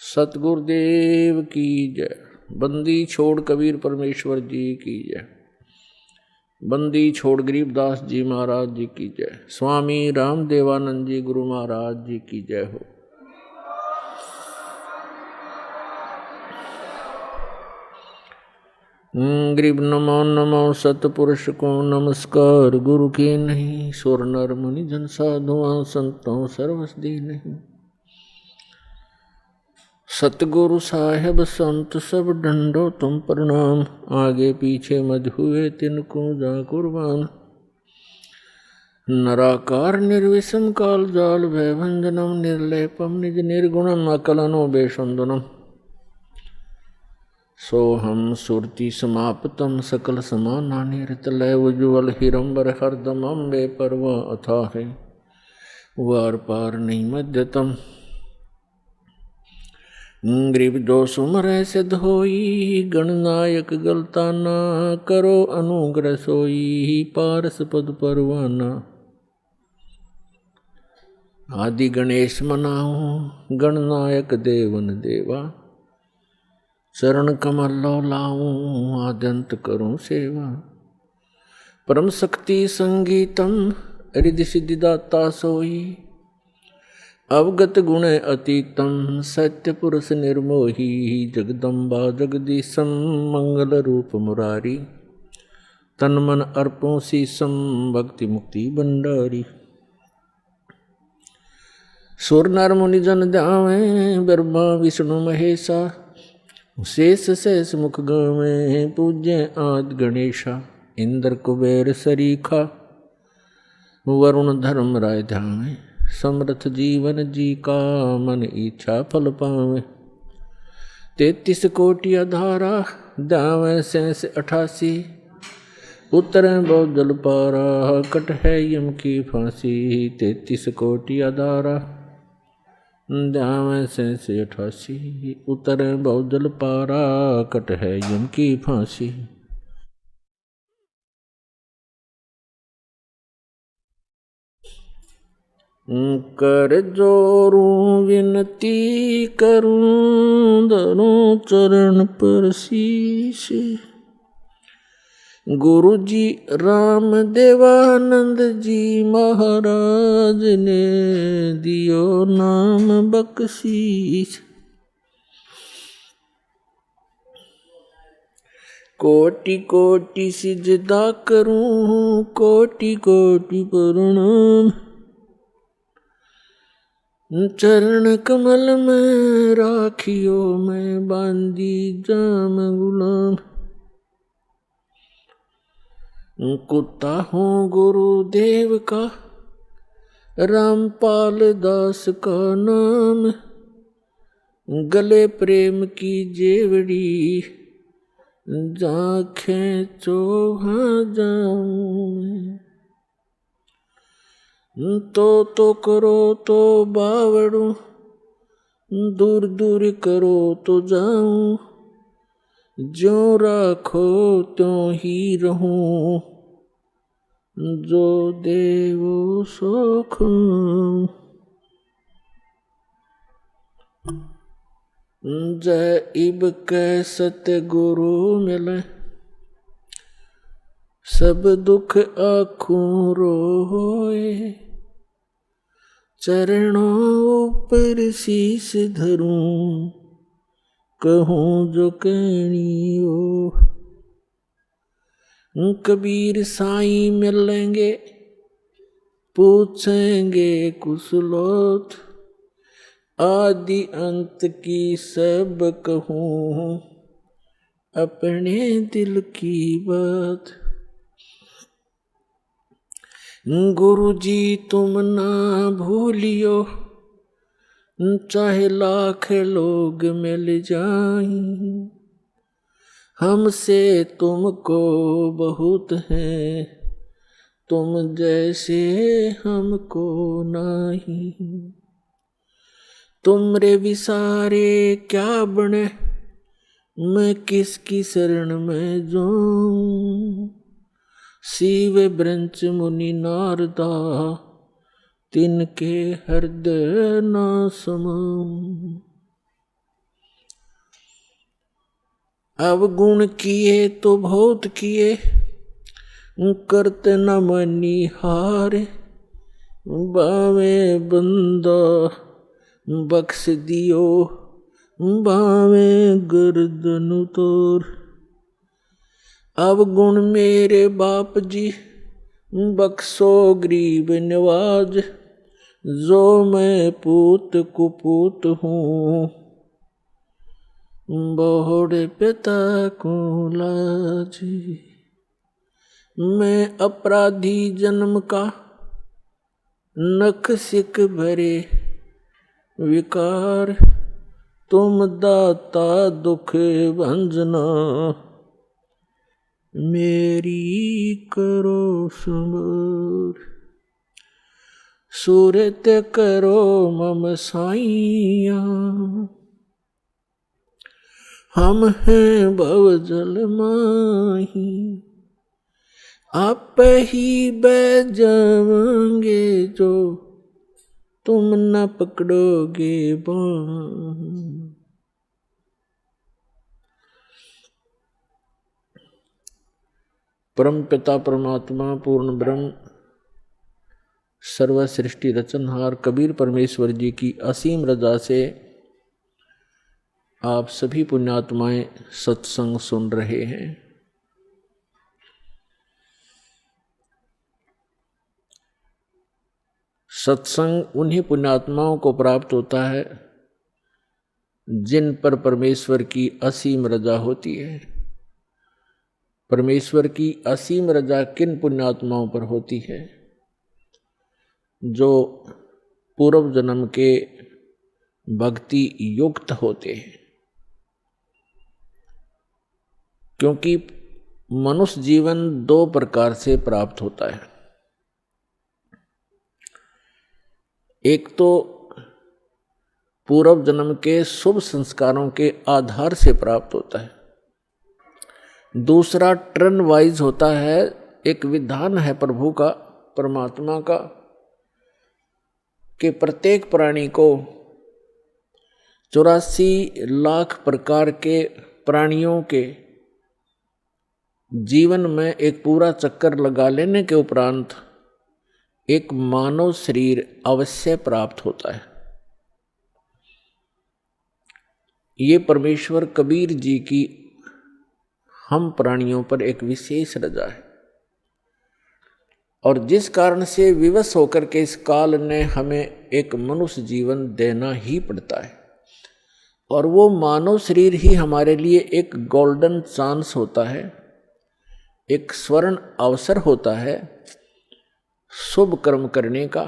सतगुरुदेव की जय। बंदी छोड़ कबीर परमेश्वर जी की जय। बंदी छोड़ गरीबदास जी महाराज जी की जय। स्वामी रामदेवानंद जी गुरु महाराज जी की जय हो। गरीब नमो नमो सतपुरुष को नमस्कार। गुरु की नहीं सुर नर मुनि जन साधुआं संतों सर्वसदी नहीं। सतगुरु साहेब संत सब डंडो तुम प्रणाम। आगे पीछे मत हुए तिनको जा कुर्बान। नराकार निर्विषम काल जाल भयभंजनम निर्लेपम निज निर्गुणम अकलनो बेसुंदनम। सोहम सुरति समाप्तम सकल समाना निरतलय उज्ज्वल हिरंबर हरदमम बेपरवा अथाह वार पार नहीं मध्यतम। गरीब दोष उमरै सिद्ध होई गणनायक गलताना। करो अनुग्रह सोई पारस पद परवाना। आदि गणेश मनाऊं गणनायक देवन देवा। चरण कमल लो लाऊं आद्यंत करूं सेवा। परम शक्ति संगीतम रिद्धि सिद्धि दाता सोई। अवगत गुण अतीतम सत्य पुरुष निर्मोही। जगदम्बा जगदीशम मंगल रूप मुरारी। तन मन अर्पों शीसम भक्ति मुक्ति भंडारी। सुर नर मुनि जन ध्यावे ब्रह्मा विष्णु महेशा। शेष शेष मुख गावे पूज्य आदि गणेशा। इंद्र कुबेर सरीखा वरुण धर्म राय ध्यावे। समर्थ जीवन जी का मन इच्छा फल पावे। 33 कोटि अधारा दावे 88। उतरे बहुत जल पारा कट है यम की फांसी। 33 कोटि अधारा दावे 88। उतरे बहुत जल पारा कट है यम की फांसी। कर जोरूं विनती करूं धरूं चरण पर शीश। गुरु जी राम देवानंद जी महाराज ने दियो नाम बख्शीश। कोटि कोटि सिजदा करूं कोटि कोटि प्रणाम। चरण कमल में राखियो मैं बांदी जाम गुलाम। कुत्ता हूँ गुरुदेव का रामपाल दास का नाम। गले प्रेम की जेवड़ी जा खेचो हाँ जाऊं। तो करो तो बावड़ू दूर दूर करो तो जाऊं। ज्यों राखो त्यों ही रहूं जो देवो सो खाऊं। जय इब कै सतगुरु मिले सब दुख आखूं रोए। चरणों पर शीस धरूं कहूँ जो कहनी हो। कबीर साईं मिलेंगे पूछेंगे कुशलोत। आदि अंत की सब कहूँ अपने दिल की बात। गुरु जी तुम ना भूलियो चाहे लाख लोग मिल जाएं। हमसे तुमको बहुत है तुम जैसे हमको नहीं। तुमरे विसारे क्या बने मैं किसकी शरण में जाऊं। शिव ब्रंच मुनि नारदा तिनके हृदय ना समाऊं। अवगुण किए तो बहुत किए, करते न मनी हारे, बावे बंदा बख्श दियो, बावे गर्दन तोर। अवगुण मेरे बाप जी, बख्शो गरीब नवाज, जो मैं पूत कुपूत हूँ, बोहड़े पिता को लाजी। मैं अपराधी जन्म का, नख सिक भरे विकार, तुम दाता दुख भंजना, मेरी करो संभार। सूरत करो मम साइया, हम हैं भवजल माही, आप ही बह जाओगे जो तुम न पकड़ोगे बाँ। परम पिता परमात्मा पूर्ण ब्रह्म सर्व सृष्टि रचनहार कबीर परमेश्वर जी की असीम रजा से आप सभी पुण्यात्माएं सत्संग सुन रहे हैं। सत्संग उन्हीं पुण्यात्माओं को प्राप्त होता है जिन पर परमेश्वर की असीम रजा होती है। परमेश्वर की असीम रजा किन पुण्यात्माओं पर होती है? जो पूर्व जन्म के भक्ति युक्त होते हैं। क्योंकि मनुष्य जीवन दो प्रकार से प्राप्त होता है। एक तो पूर्व जन्म के शुभ संस्कारों के आधार से प्राप्त होता है, दूसरा टर्न वाइज होता है। एक विधान है प्रभु का, परमात्मा का, कि प्रत्येक प्राणी को 84 लाख प्रकार के प्राणियों के जीवन में एक पूरा चक्कर लगा लेने के उपरांत एक मानव शरीर अवश्य प्राप्त होता है। ये परमेश्वर कबीर जी की हम प्राणियों पर एक विशेष रजा है, और जिस कारण से विवश होकर के इस काल ने हमें एक मनुष्य जीवन देना ही पड़ता है। और वो मानव शरीर ही हमारे लिए एक गोल्डन चांस होता है, एक स्वर्ण अवसर होता है शुभ कर्म करने का,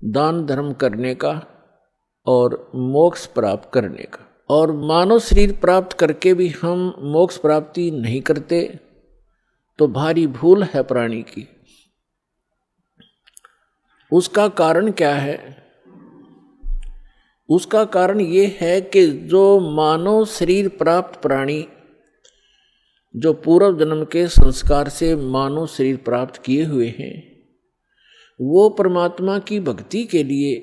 दान धर्म करने का और मोक्ष प्राप्त करने का। और मानव शरीर प्राप्त करके भी हम मोक्ष प्राप्ति नहीं करते तो भारी भूल है प्राणी की। उसका कारण क्या है? उसका कारण ये है कि जो मानव शरीर प्राप्त प्राणी जो पूर्व जन्म के संस्कार से मानव शरीर प्राप्त किए हुए हैं, वो परमात्मा की भक्ति के लिए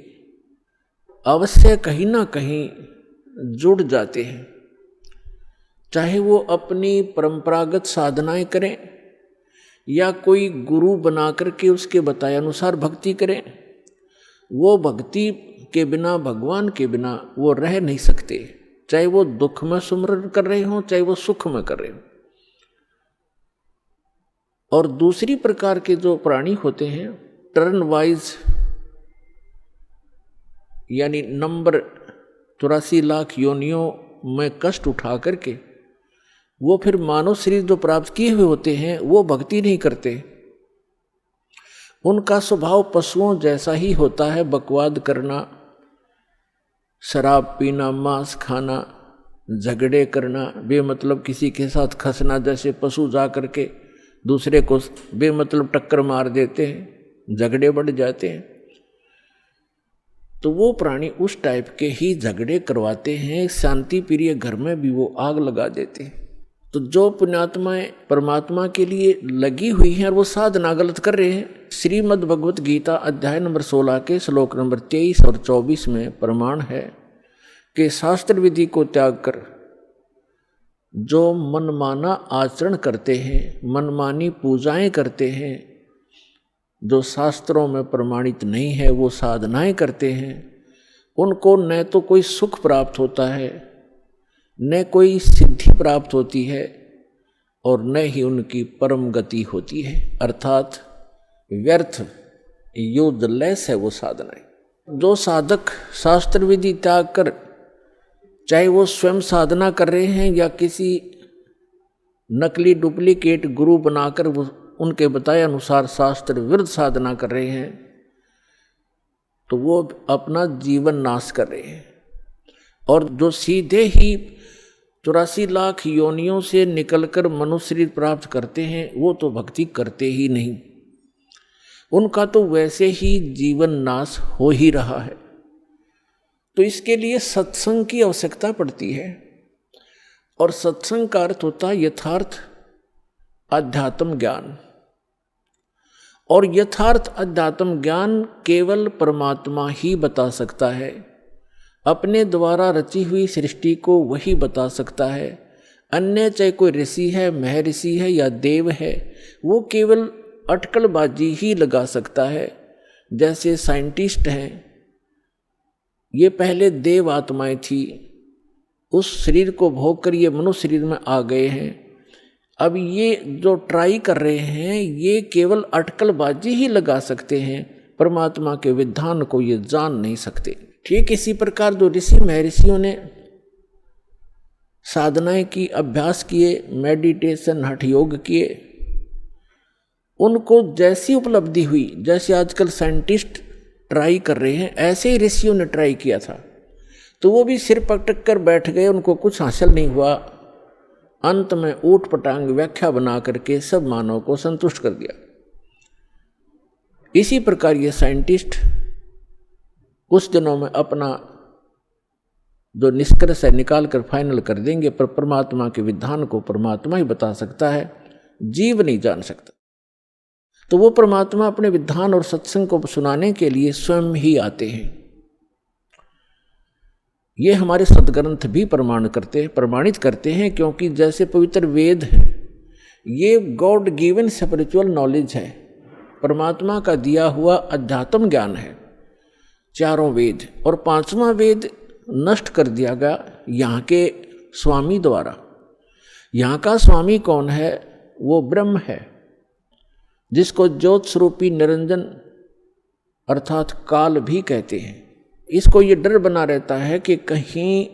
अवश्य कहीं ना कहीं जुड़ जाते हैं। चाहे वो अपनी परंपरागत साधनाएं करें या कोई गुरु बना करके उसके बताए अनुसार भक्ति करें, वो भक्ति के बिना, भगवान के बिना वो रह नहीं सकते। चाहे वो दुख में सुमरन कर रहे हों, चाहे वो सुख में कर रहे हों। और दूसरी प्रकार के जो प्राणी होते हैं, टर्न वाइज, यानी नंबर 84 लाख योनियों में कष्ट उठा करके वो फिर मानव शरीर जो प्राप्त किए हुए होते हैं वो भक्ति नहीं करते। उनका स्वभाव पशुओं जैसा ही होता है, बकवाद करना, शराब पीना, मांस खाना, झगड़े करना, बेमतलब किसी के साथ खसना। जैसे पशु जा करके दूसरे को बेमतलब टक्कर मार देते हैं, झगड़े बढ़ जाते हैं, तो वो प्राणी उस टाइप के ही झगड़े करवाते हैं। शांति प्रिय घर में भी वो आग लगा देते हैं। तो जो पुण्यात्माएं परमात्मा के लिए लगी हुई हैं और वो साधना गलत कर रहे हैं, श्रीमद् भगवत गीता अध्याय नंबर 16 के श्लोक नंबर 23 और 24 में प्रमाण है कि शास्त्र विधि को त्याग कर जो मनमाना आचरण करते हैं, मनमानी पूजाएं करते हैं, जो शास्त्रों में प्रमाणित नहीं है वो साधनाएं करते हैं, उनको न तो कोई सुख प्राप्त होता है, न कोई सिद्धि प्राप्त होती है, और न ही उनकी परम गति होती है। अर्थात व्यर्थ, यूजलेस है वो साधनाएं। जो साधक शास्त्र विधि त्याग कर, चाहे वो स्वयं साधना कर रहे हैं या किसी नकली डुप्लीकेट गुरु बनाकर वो उनके बताए अनुसार शास्त्र विरुद्ध साधना कर रहे हैं, तो वो अपना जीवन नाश कर रहे हैं। और जो सीधे ही 84 लाख योनियों से निकलकर मनुष्य शरीर प्राप्त करते हैं, वो तो भक्ति करते ही नहीं, उनका तो वैसे ही जीवन नाश हो ही रहा है। तो इसके लिए सत्संग की आवश्यकता पड़ती है, और सत्संग का अर्थ होता है यथार्थ अध्यात्म ज्ञान। और यथार्थ अध्यात्म ज्ञान केवल परमात्मा ही बता सकता है। अपने द्वारा रची हुई सृष्टि को वही बता सकता है। अन्य चाहे कोई ऋषि है, महर्षि है या देव है, वो केवल अटकलबाजी ही लगा सकता है। जैसे साइंटिस्ट हैं, ये पहले देव आत्माएं थी, उस शरीर को भोग कर ये मनुष्य शरीर में आ गए हैं। अब ये जो ट्राई कर रहे हैं, ये केवल अटकलबाजी ही लगा सकते हैं, परमात्मा के विधान को ये जान नहीं सकते। ठीक इसी प्रकार जो ऋषि महर्षियों ने साधनाएं की, अभ्यास किए, मेडिटेशन हठ योग किए, उनको जैसी उपलब्धि हुई, जैसे आजकल साइंटिस्ट ट्राई कर रहे हैं, ऐसे ही ऋषियों ने ट्राई किया था, तो वो भी सिर पटक कर बैठ गए, उनको कुछ हासिल नहीं हुआ। अंत में ऊट पटांग व्याख्या बना करके सब मानव को संतुष्ट कर दिया। इसी प्रकार ये साइंटिस्ट कुछ दिनों में अपना जो निष्कर्ष है निकाल कर फाइनल कर देंगे, पर परमात्मा के विधान को परमात्मा ही बता सकता है, जीव नहीं जान सकता। तो वो परमात्मा अपने विधान और सत्संग को सुनाने के लिए स्वयं ही आते हैं। ये हमारे सदग्रंथ भी प्रमाणित करते हैं, क्योंकि जैसे पवित्र वेद है, ये गॉड गिवन स्पिरिचुअल नॉलेज है, परमात्मा का दिया हुआ अध्यात्म ज्ञान है, चारों वेद। और पांचवा वेद नष्ट कर दिया गया यहाँ के स्वामी द्वारा। यहाँ का स्वामी कौन है? वो ब्रह्म है, जिसको ज्योत स्वरूपी निरंजन अर्थात काल भी कहते हैं। इसको ये डर बना रहता है कि कहीं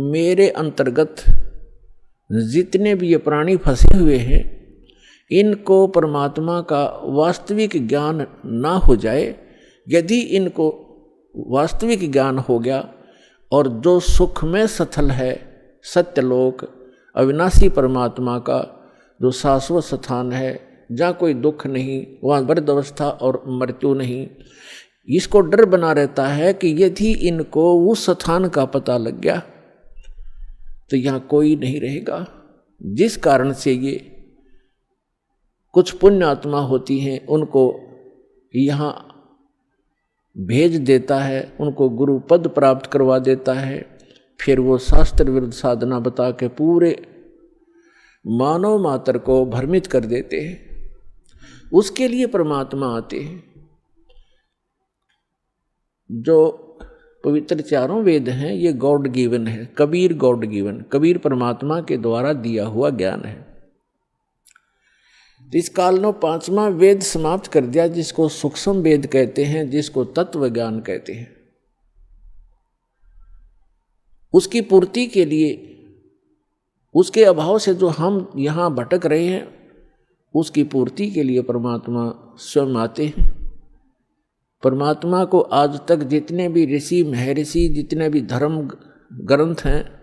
मेरे अंतर्गत जितने भी ये प्राणी फंसे हुए हैं, इनको परमात्मा का वास्तविक ज्ञान ना हो जाए। यदि इनको वास्तविक ज्ञान हो गया और जो सुख में सथल है, सत्यलोक अविनाशी परमात्मा का जो शाश्वत स्थान है, जहाँ कोई दुख नहीं, वहाँ वृद्ध अवस्था और मृत्यु नहीं, इसको डर बना रहता है कि यदि इनको उस स्थान का पता लग गया तो यहाँ कोई नहीं रहेगा। जिस कारण से ये कुछ पुण्य आत्मा होती हैं, उनको यहाँ भेज देता है, उनको गुरु पद प्राप्त करवा देता है, फिर वो शास्त्र विरुद्ध साधना बता के पूरे मानव मात्र को भ्रमित कर देते हैं। उसके लिए परमात्मा आते हैं। जो पवित्र चारों वेद हैं, ये गॉड गिवन है, कबीर गॉड गिवन, कबीर परमात्मा के द्वारा दिया हुआ ज्ञान है। तो इस काल ने पांचवा वेद समाप्त कर दिया, जिसको सूक्ष्म वेद कहते हैं, जिसको तत्व ज्ञान कहते हैं। उसकी पूर्ति के लिए, उसके अभाव से जो हम यहाँ भटक रहे हैं, उसकी पूर्ति के लिए परमात्मा स्वयं आते हैं। परमात्मा को आज तक जितने भी ऋषि महर्षि, जितने भी धर्म ग्रंथ हैं,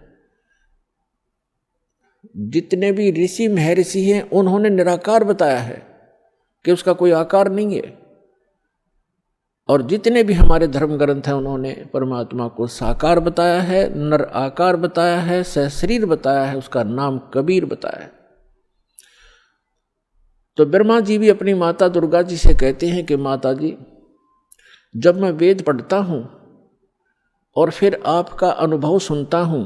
जितने भी ऋषि महर्षि हैं, उन्होंने निराकार बताया है कि उसका कोई आकार नहीं है। और जितने भी हमारे धर्म ग्रंथ हैं, उन्होंने परमात्मा को साकार बताया है, नर आकार बताया है, सहशरीर बताया है, उसका नाम कबीर बताया है। तो ब्रह्मा जी भी अपनी माता दुर्गा जी से कहते हैं कि माता जी, जब मैं वेद पढ़ता हूँ और फिर आपका अनुभव सुनता हूँ,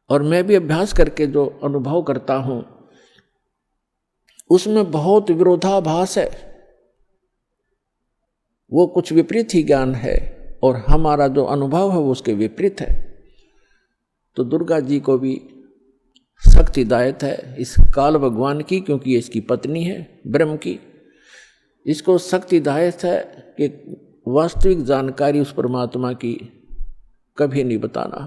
और मैं भी अभ्यास करके जो अनुभव करता हूँ उसमें बहुत विरोधाभास है, वो कुछ विपरीत ही ज्ञान है और हमारा जो अनुभव है वो उसके विपरीत है। तो दुर्गा जी को भी सख्त हिदायत है इस काल भगवान की, क्योंकि ये इसकी पत्नी है ब्रह्म की। इसको सख्त हिदायत है कि वास्तविक जानकारी उस परमात्मा की कभी नहीं बताना।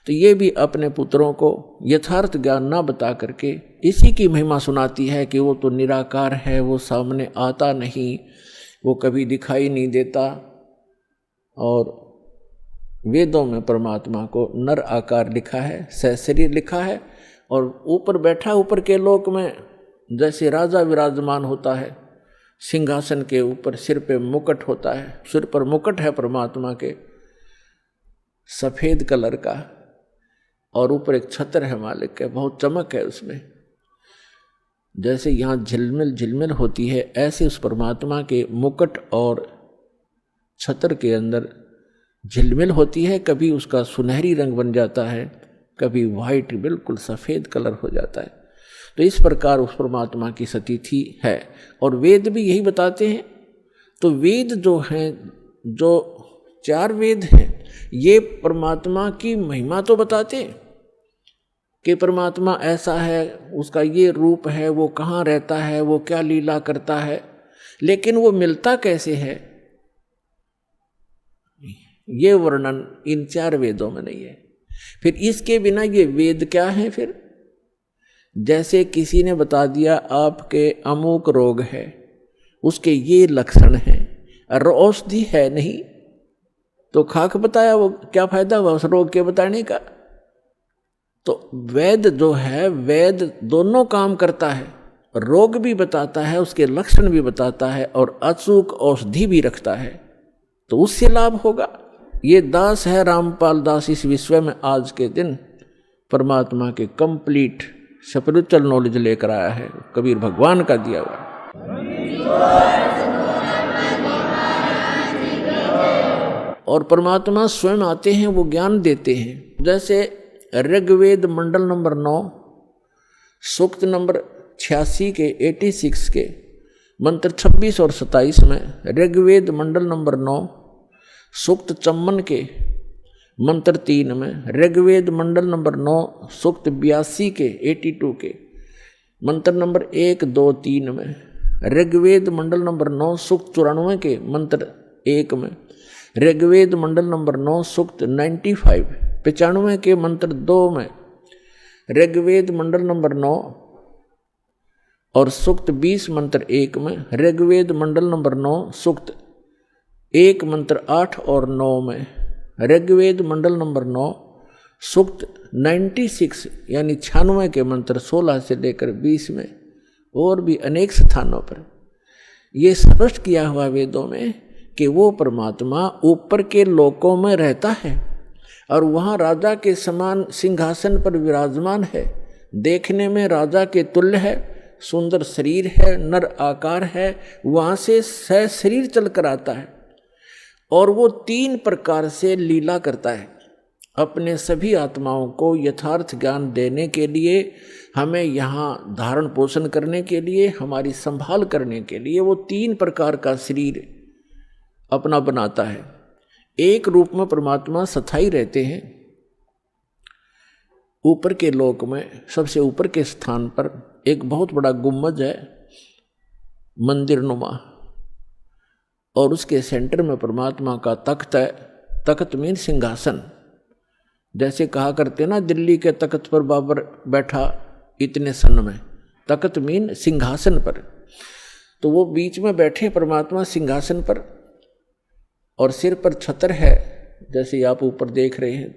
तो ये भी अपने पुत्रों को यथार्थ ज्ञान ना बता करके इसी की महिमा सुनाती है कि वो तो निराकार है, वो सामने आता नहीं, वो कभी दिखाई नहीं देता। और वेदों में परमात्मा को नर आकार लिखा है, सहशरीर लिखा है, और ऊपर बैठा ऊपर के लोक में जैसे राजा विराजमान होता है सिंहासन के ऊपर, सिर पे मुकुट होता है, सिर पर मुकुट है परमात्मा के सफ़ेद कलर का, और ऊपर एक छत्र है मालिक के, बहुत चमक है उसमें। जैसे यहाँ झिलमिल झिलमिल होती है, ऐसे उस परमात्मा के मुकुट और छत्र के अंदर झिलमिल होती है। कभी उसका सुनहरी रंग बन जाता है, कभी वाइट बिल्कुल सफ़ेद कलर हो जाता है। तो इस प्रकार उस परमात्मा की स्थिति है, और वेद भी यही बताते हैं। तो वेद जो हैं, जो 4 वेद हैं, ये परमात्मा की महिमा तो बताते हैं कि परमात्मा ऐसा है, उसका ये रूप है, वो कहाँ रहता है, वो क्या लीला करता है, लेकिन वो मिलता कैसे है ये वर्णन इन 4 वेदों में नहीं है। फिर इसके बिना ये वेद क्या है? फिर जैसे किसी ने बता दिया आपके अमुक रोग है, उसके ये लक्षण हैं, और औषधि है नहीं, तो खाक बताया, वो क्या फायदा हुआ उस रोग के बताने का। तो वेद जो है, वेद दोनों काम करता है, रोग भी बताता है, उसके लक्षण भी बताता है, और अचूक औषधि भी रखता है, तो उससे लाभ होगा। ये दास है रामपाल दास इस विश्व में आज के दिन परमात्मा के कंप्लीट स्पिरिचुअल नॉलेज लेकर आया है, कबीर भगवान का दिया हुआ। और परमात्मा स्वयं आते हैं, वो ज्ञान देते हैं। जैसे ऋग्वेद मंडल नंबर 9 सूक्त नंबर 86 के 86 के मंत्र 26 और 27 में, ऋग्वेद मंडल नंबर 9 सूक्त 54 के मंत्र 3 में, ऋग्वेद मंडल नंबर 9 सूक्त 82 के 82 के मंत्र नंबर 1, 2, 3 में, ऋग्वेद मंडल नंबर 9 सूक्त 94 के मंत्र 1 में, ऋग्वेद मंडल नंबर 9 सूक्त 95 के मंत्र 2 में, ऋग्वेद मंडल नंबर 9 और सूक्त 20 मंत्र 1 में, ऋग्वेद मंडल नंबर 9 सूक्त 1 मंत्र 8 और 9 में, ऋग्वेद मंडल नंबर 9 सूक्त 96 यानी 96 के मंत्र 16 से लेकर 20 में, और भी अनेक स्थानों पर ये स्पष्ट किया हुआ वेदों में कि वो परमात्मा ऊपर के लोकों में रहता है और वहाँ राजा के समान सिंहासन पर विराजमान है, देखने में राजा के तुल्य है, सुंदर शरीर है, नर आकार है, वहाँ से शरीर चल कर आता है, और वो 3 प्रकार से लीला करता है अपने सभी आत्माओं को यथार्थ ज्ञान देने के लिए, हमें यहाँ धारण पोषण करने के लिए, हमारी संभाल करने के लिए वो 3 प्रकार का शरीर अपना बनाता है। एक रूप में परमात्मा स्थायी रहते हैं ऊपर के लोक में, सबसे ऊपर के स्थान पर एक बहुत बड़ा गुम्बद है मंदिर नुमा, और उसके सेंटर में परमात्मा का तख्त है। तख्त मीन सिंहासन, जैसे कहा करते ना दिल्ली के तख्त पर बाबर बैठा इतने सन में, तख्त मीन सिंहासन पर। तो वो बीच में बैठे परमात्मा सिंहासन पर, और सिर पर छत्र है जैसे आप ऊपर देख रहे हैं,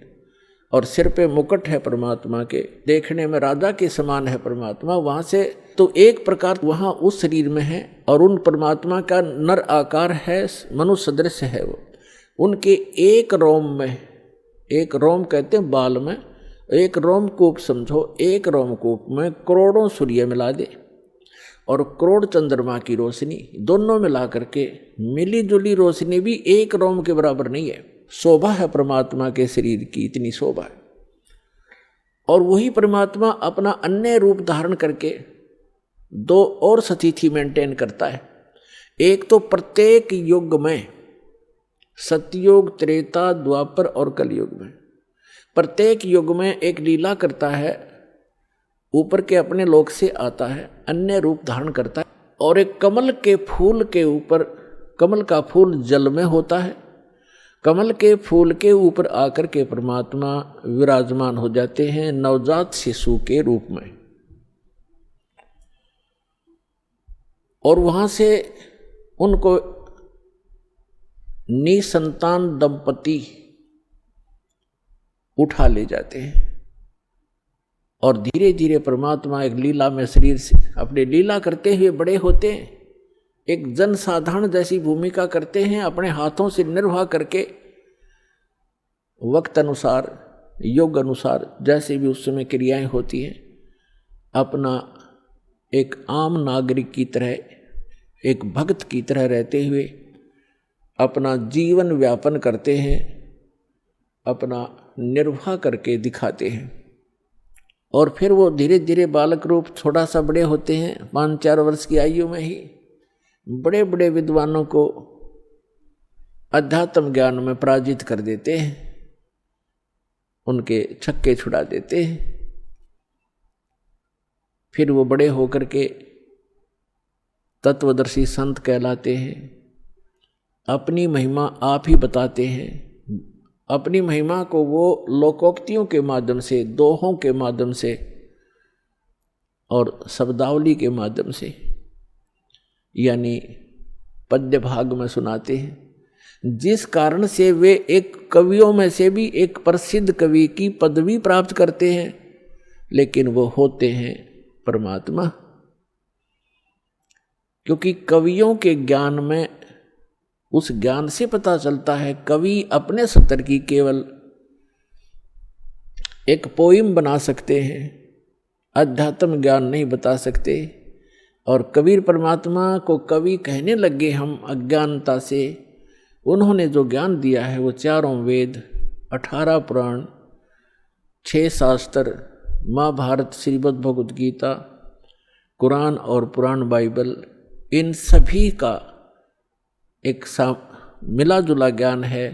और सिर पे मुकुट है परमात्मा के, देखने में राजा के समान है परमात्मा। वहाँ से तो एक प्रकार वहाँ उस शरीर में है, और उन परमात्मा का नर आकार है, मनुष्य सदृश है वो। उनके एक रोम में, एक रोम कहते हैं बाल में, एक रोमकूप समझो, एक रोमकूप में करोड़ों सूर्य मिला दे और करोड़ चंद्रमा की रोशनी, दोनों मिला करके मिली जुली रोशनी भी एक रोम के बराबर नहीं है। शोभा है परमात्मा के शरीर की, इतनी शोभा है। और वही परमात्मा अपना अन्य रूप धारण करके दो और स्थिति मेंटेन करता है। एक तो प्रत्येक युग में, सतयुग, त्रेता, द्वापर और कलयुग में, प्रत्येक युग में एक लीला करता है, ऊपर के अपने लोक से आता है, अन्य रूप धारण करता है। और एक कमल के फूल के ऊपर, कमल का फूल जल में होता है, कमल के फूल के ऊपर आकर के परमात्मा विराजमान हो जाते हैं नवजात शिशु के रूप में। और वहां से उनको निसंतान दंपति उठा ले जाते हैं और धीरे धीरे परमात्मा एक लीला में शरीर से अपने लीला करते हुए बड़े होते हैं। एक जन साधारण जैसी भूमिका करते हैं, अपने हाथों से निर्वाह करके वक्त अनुसार, योग अनुसार जैसे भी उस समय क्रियाएं होती हैं, अपना एक आम नागरिक की तरह, एक भक्त की तरह रहते हुए अपना जीवन व्यापन करते हैं, अपना निर्वाह करके दिखाते हैं। और फिर वो धीरे धीरे बालक रूप थोड़ा सा बड़े होते हैं, 5-4 वर्ष की आयु में ही बड़े बड़े विद्वानों को अध्यात्म ज्ञान में पराजित कर देते हैं, उनके छक्के छुड़ा देते हैं। फिर वो बड़े होकर के तत्वदर्शी संत कहलाते हैं, अपनी महिमा आप ही बताते हैं। अपनी महिमा को वो लोकोक्तियों के माध्यम से, दोहों के माध्यम से और शब्दावली के माध्यम से, यानी पद्य भाग में सुनाते हैं, जिस कारण से वे एक कवियों में से भी एक प्रसिद्ध कवि की पदवी प्राप्त करते हैं, लेकिन वो होते हैं परमात्मा। क्योंकि कवियों के ज्ञान में, उस ज्ञान से पता चलता है, कवि अपने स्तर की केवल एक पोइम बना सकते हैं, अध्यात्म ज्ञान नहीं बता सकते। और कबीर परमात्मा को कवि कहने लगे हम अज्ञानता से। उन्होंने जो ज्ञान दिया है वो 4 वेद, 18 पुराण, 6 शास्त्र, महाभारत, श्रीमद् भगवद गीता, कुरान और पुराण बाइबल, इन सभी का एक मिला जुला ज्ञान है।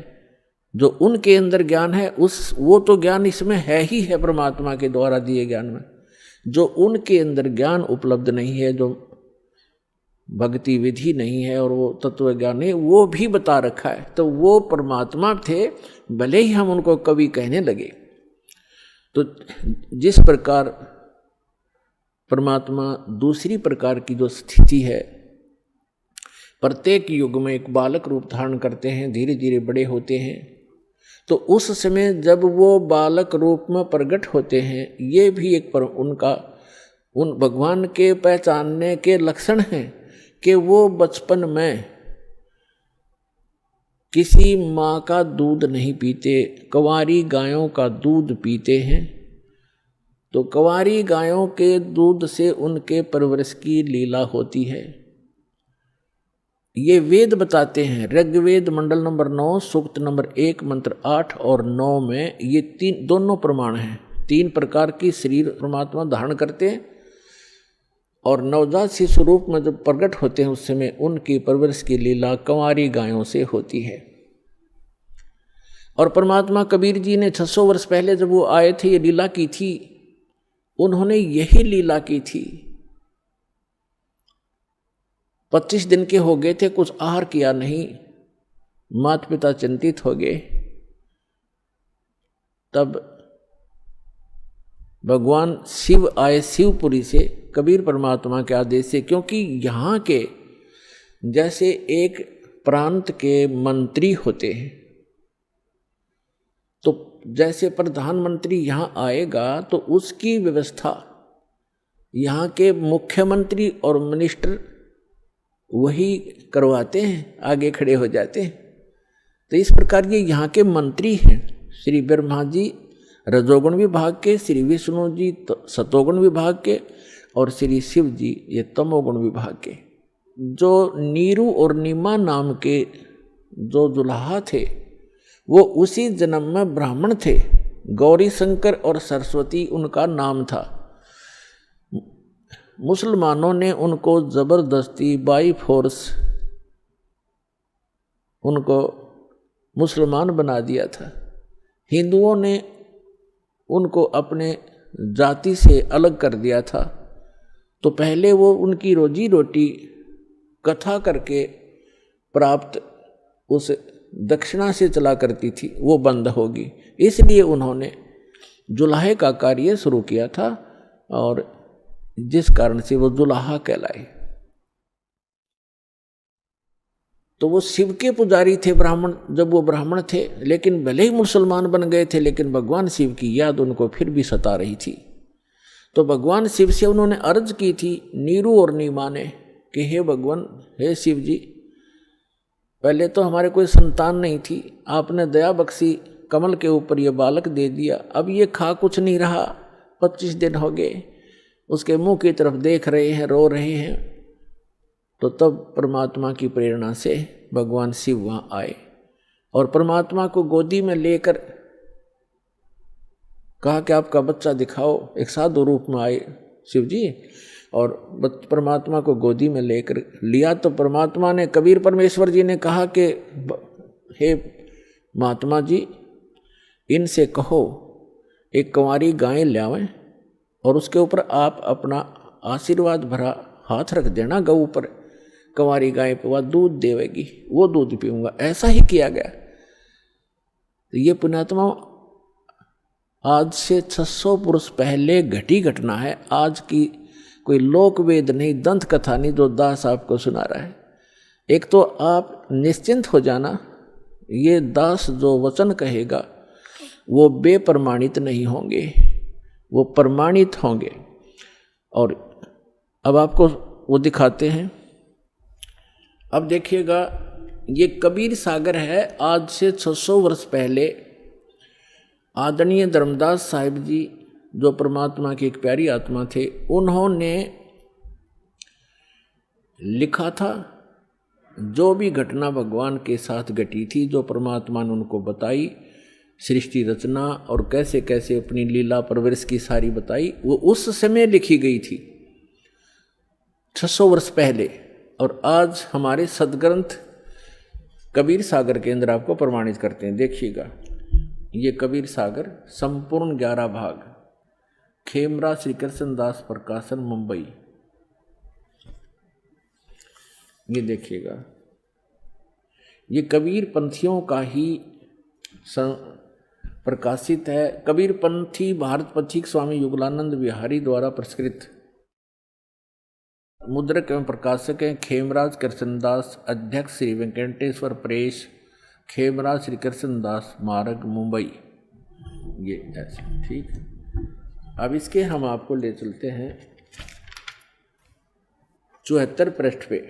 जो उनके अंदर ज्ञान है वो तो ज्ञान इसमें है ही है, परमात्मा के द्वारा दिए ज्ञान में। जो उनके अंदर ज्ञान उपलब्ध नहीं है, जो भक्ति विधि नहीं है और वो तत्व ज्ञान नहीं, वो भी बता रखा है। तो वो परमात्मा थे, भले ही हम उनको कवि कहने लगे। तो जिस प्रकार परमात्मा दूसरी प्रकार की जो स्थिति है, प्रत्येक युग में एक बालक रूप धारण करते हैं, धीरे धीरे बड़े होते हैं। तो उस समय जब वो बालक रूप में प्रकट होते हैं, ये भी एक उन भगवान के पहचानने के लक्षण हैं कि वो बचपन में किसी माँ का दूध नहीं पीते, कंवारी गायों का दूध पीते हैं। तो कंवारी गायों के दूध से उनके परवरिश की लीला होती है। ये वेद बताते हैं। ऋग्वेद मंडल नंबर 9, सूक्त नंबर 1, मंत्र 8 और 9 में ये दोनों प्रमाण हैं। 3 प्रकार की शरीर परमात्मा धारण करते हैं और नवजात शिशु रूप में जब प्रकट होते हैं उस समय उनकी परवरिश की लीला कंवारी गायों से होती है। और परमात्मा कबीर जी ने 600 वर्ष पहले जब वो आए थे, ये लीला की थी, उन्होंने यही लीला की थी। 25 दिन के हो गए थे, कुछ आहार किया नहीं, माता पिता चिंतित हो गए। तब भगवान शिव आए शिवपुरी से, कबीर परमात्मा के आदेश से, क्योंकि यहाँ के जैसे एक प्रांत के मंत्री होते हैं, तो जैसे प्रधानमंत्री यहाँ आएगा तो उसकी व्यवस्था यहाँ के मुख्यमंत्री और मिनिस्टर वही करवाते हैं, आगे खड़े हो जाते हैं। तो इस प्रकार ये यहाँ के मंत्री हैं। श्री ब्रह्मा जी रजोगुण विभाग के, श्री विष्णु जी सतोगुण विभाग के और श्री शिव जी ये तमोगुण विभाग के। जो नीरू और नीमा नाम के जो दुल्हा थे वो उसी जन्म में ब्राह्मण थे गौरी शंकर और सरस्वती उनका नाम था। मुसलमानों ने उनको जबरदस्ती बाई फोर्स उनको मुसलमान बना दिया था। हिंदुओं ने उनको अपने जाति से अलग कर दिया था। तो पहले वो उनकी रोजी रोटी कथा करके प्राप्त उस दक्षिणा से चला करती थी, वो बंद होगी। इसलिए उन्होंने जुलाहे का कार्य शुरू किया था और जिस कारण से वो जुलाहा कहलाए। तो वो शिव के पुजारी थे ब्राह्मण, जब वो ब्राह्मण थे, लेकिन भले ही मुसलमान बन गए थे, लेकिन भगवान शिव की याद उनको फिर भी सता रही थी। तो भगवान शिव से उन्होंने अर्ज की थी, नीरू और नीमा ने, कि हे भगवान, हे शिव जी, पहले तो हमारे कोई संतान नहीं थी, आपने दया बख्शी, कमल के ऊपर ये बालक दे दिया, अब ये खा कुछ नहीं रहा, 25 दिन हो गए, उसके मुंह की तरफ देख रहे हैं, रो रहे हैं। तो तब परमात्मा की प्रेरणा से भगवान शिव वहाँ आए और परमात्मा को गोदी में लेकर कहा कि आपका बच्चा दिखाओ। एक साधु रूप में आए शिव जी और परमात्मा को गोदी में लेकर लिया। तो परमात्मा ने, कबीर परमेश्वर जी ने कहा कि हे महात्मा जी, इनसे कहो एक कंवारी गाय लावें और उसके ऊपर आप अपना आशीर्वाद भरा हाथ रख देना गऊ पर, कंवारी गाय पे वह दूध देवेगी, वो दूध पीऊंगा। ऐसा ही किया गया। तो ये पुण्यात्मा आज से 600 पुरुष पहले घटी घटना है, आज की कोई लोक वेद नहीं, दंत कथा नहीं जो दास आपको सुना रहा है। एक तो आप निश्चिंत हो जाना, ये दास जो वचन कहेगा वो बेप्रमाणित नहीं होंगे, वो प्रमाणित होंगे। और अब आपको वो दिखाते हैं। अब देखिएगा, ये कबीर सागर है। आज से 600 वर्ष पहले आदरणीय धर्मदास साहिब जी, जो परमात्मा की एक प्यारी आत्मा थे, उन्होंने लिखा था जो भी घटना भगवान के साथ घटी थी, जो परमात्मा ने उनको बताई, सृष्टि रचना और कैसे कैसे अपनी लीला परवरिश की सारी बताई, वो उस समय लिखी गई थी 600 वर्ष पहले। और आज हमारे सदग्रंथ कबीर सागर के अंदर आपको प्रमाणित करते हैं। देखिएगा, ये कबीर सागर संपूर्ण 11 भाग, खेमरा श्री कृष्ण दास प्रकाशन, मुंबई। ये देखिएगा, ये कबीर पंथियों का ही प्रकाशित है। कबीर पंथी भारत पथिक स्वामी युगलानंद बिहारी द्वारा प्रस्कृत। मुद्रक एवं प्रकाशक हैं खेमराज कृष्णदास, अध्यक्ष श्री वेंकटेश्वर प्रेस, खेमराज श्री कृष्णदास मार्ग, मुंबई। ये ऐसे ठीक है। अब इसके हम आपको ले चलते हैं 74 पृष्ठ पे।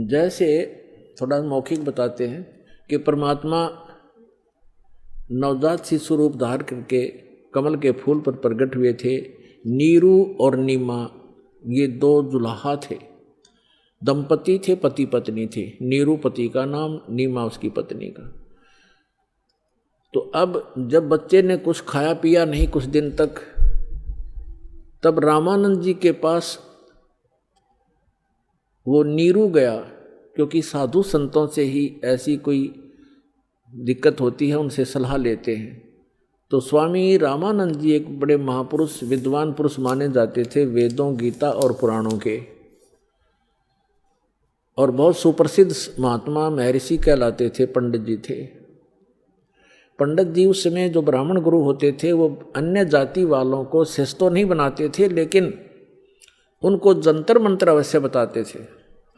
जैसे थोड़ा मौखिक बताते हैं कि परमात्मा नवजात शिशु रूप धार करके कमल के फूल पर प्रकट हुए थे। नीरू और नीमा ये 2 जुलाहा थे, दंपति थे, पति पत्नी थे। नीरू पति का नाम, नीमा उसकी पत्नी का। तो अब जब बच्चे ने कुछ खाया पिया नहीं कुछ दिन तक, तब रामानंद जी के पास वो नीरू गया, क्योंकि साधु संतों से ही ऐसी कोई दिक्कत होती है, उनसे सलाह लेते हैं। तो स्वामी रामानंद जी एक बड़े महापुरुष, विद्वान पुरुष माने जाते थे, वेदों, गीता और पुराणों के, और बहुत सुप्रसिद्ध महात्मा महर्षि कहलाते थे, पंडित जी थे। पंडित जी उस समय जो ब्राह्मण गुरु होते थे, वो अन्य जाति वालों को शिष्य तो नहीं बनाते थे, लेकिन उनको जंतर मंत्र अवश्य बताते थे।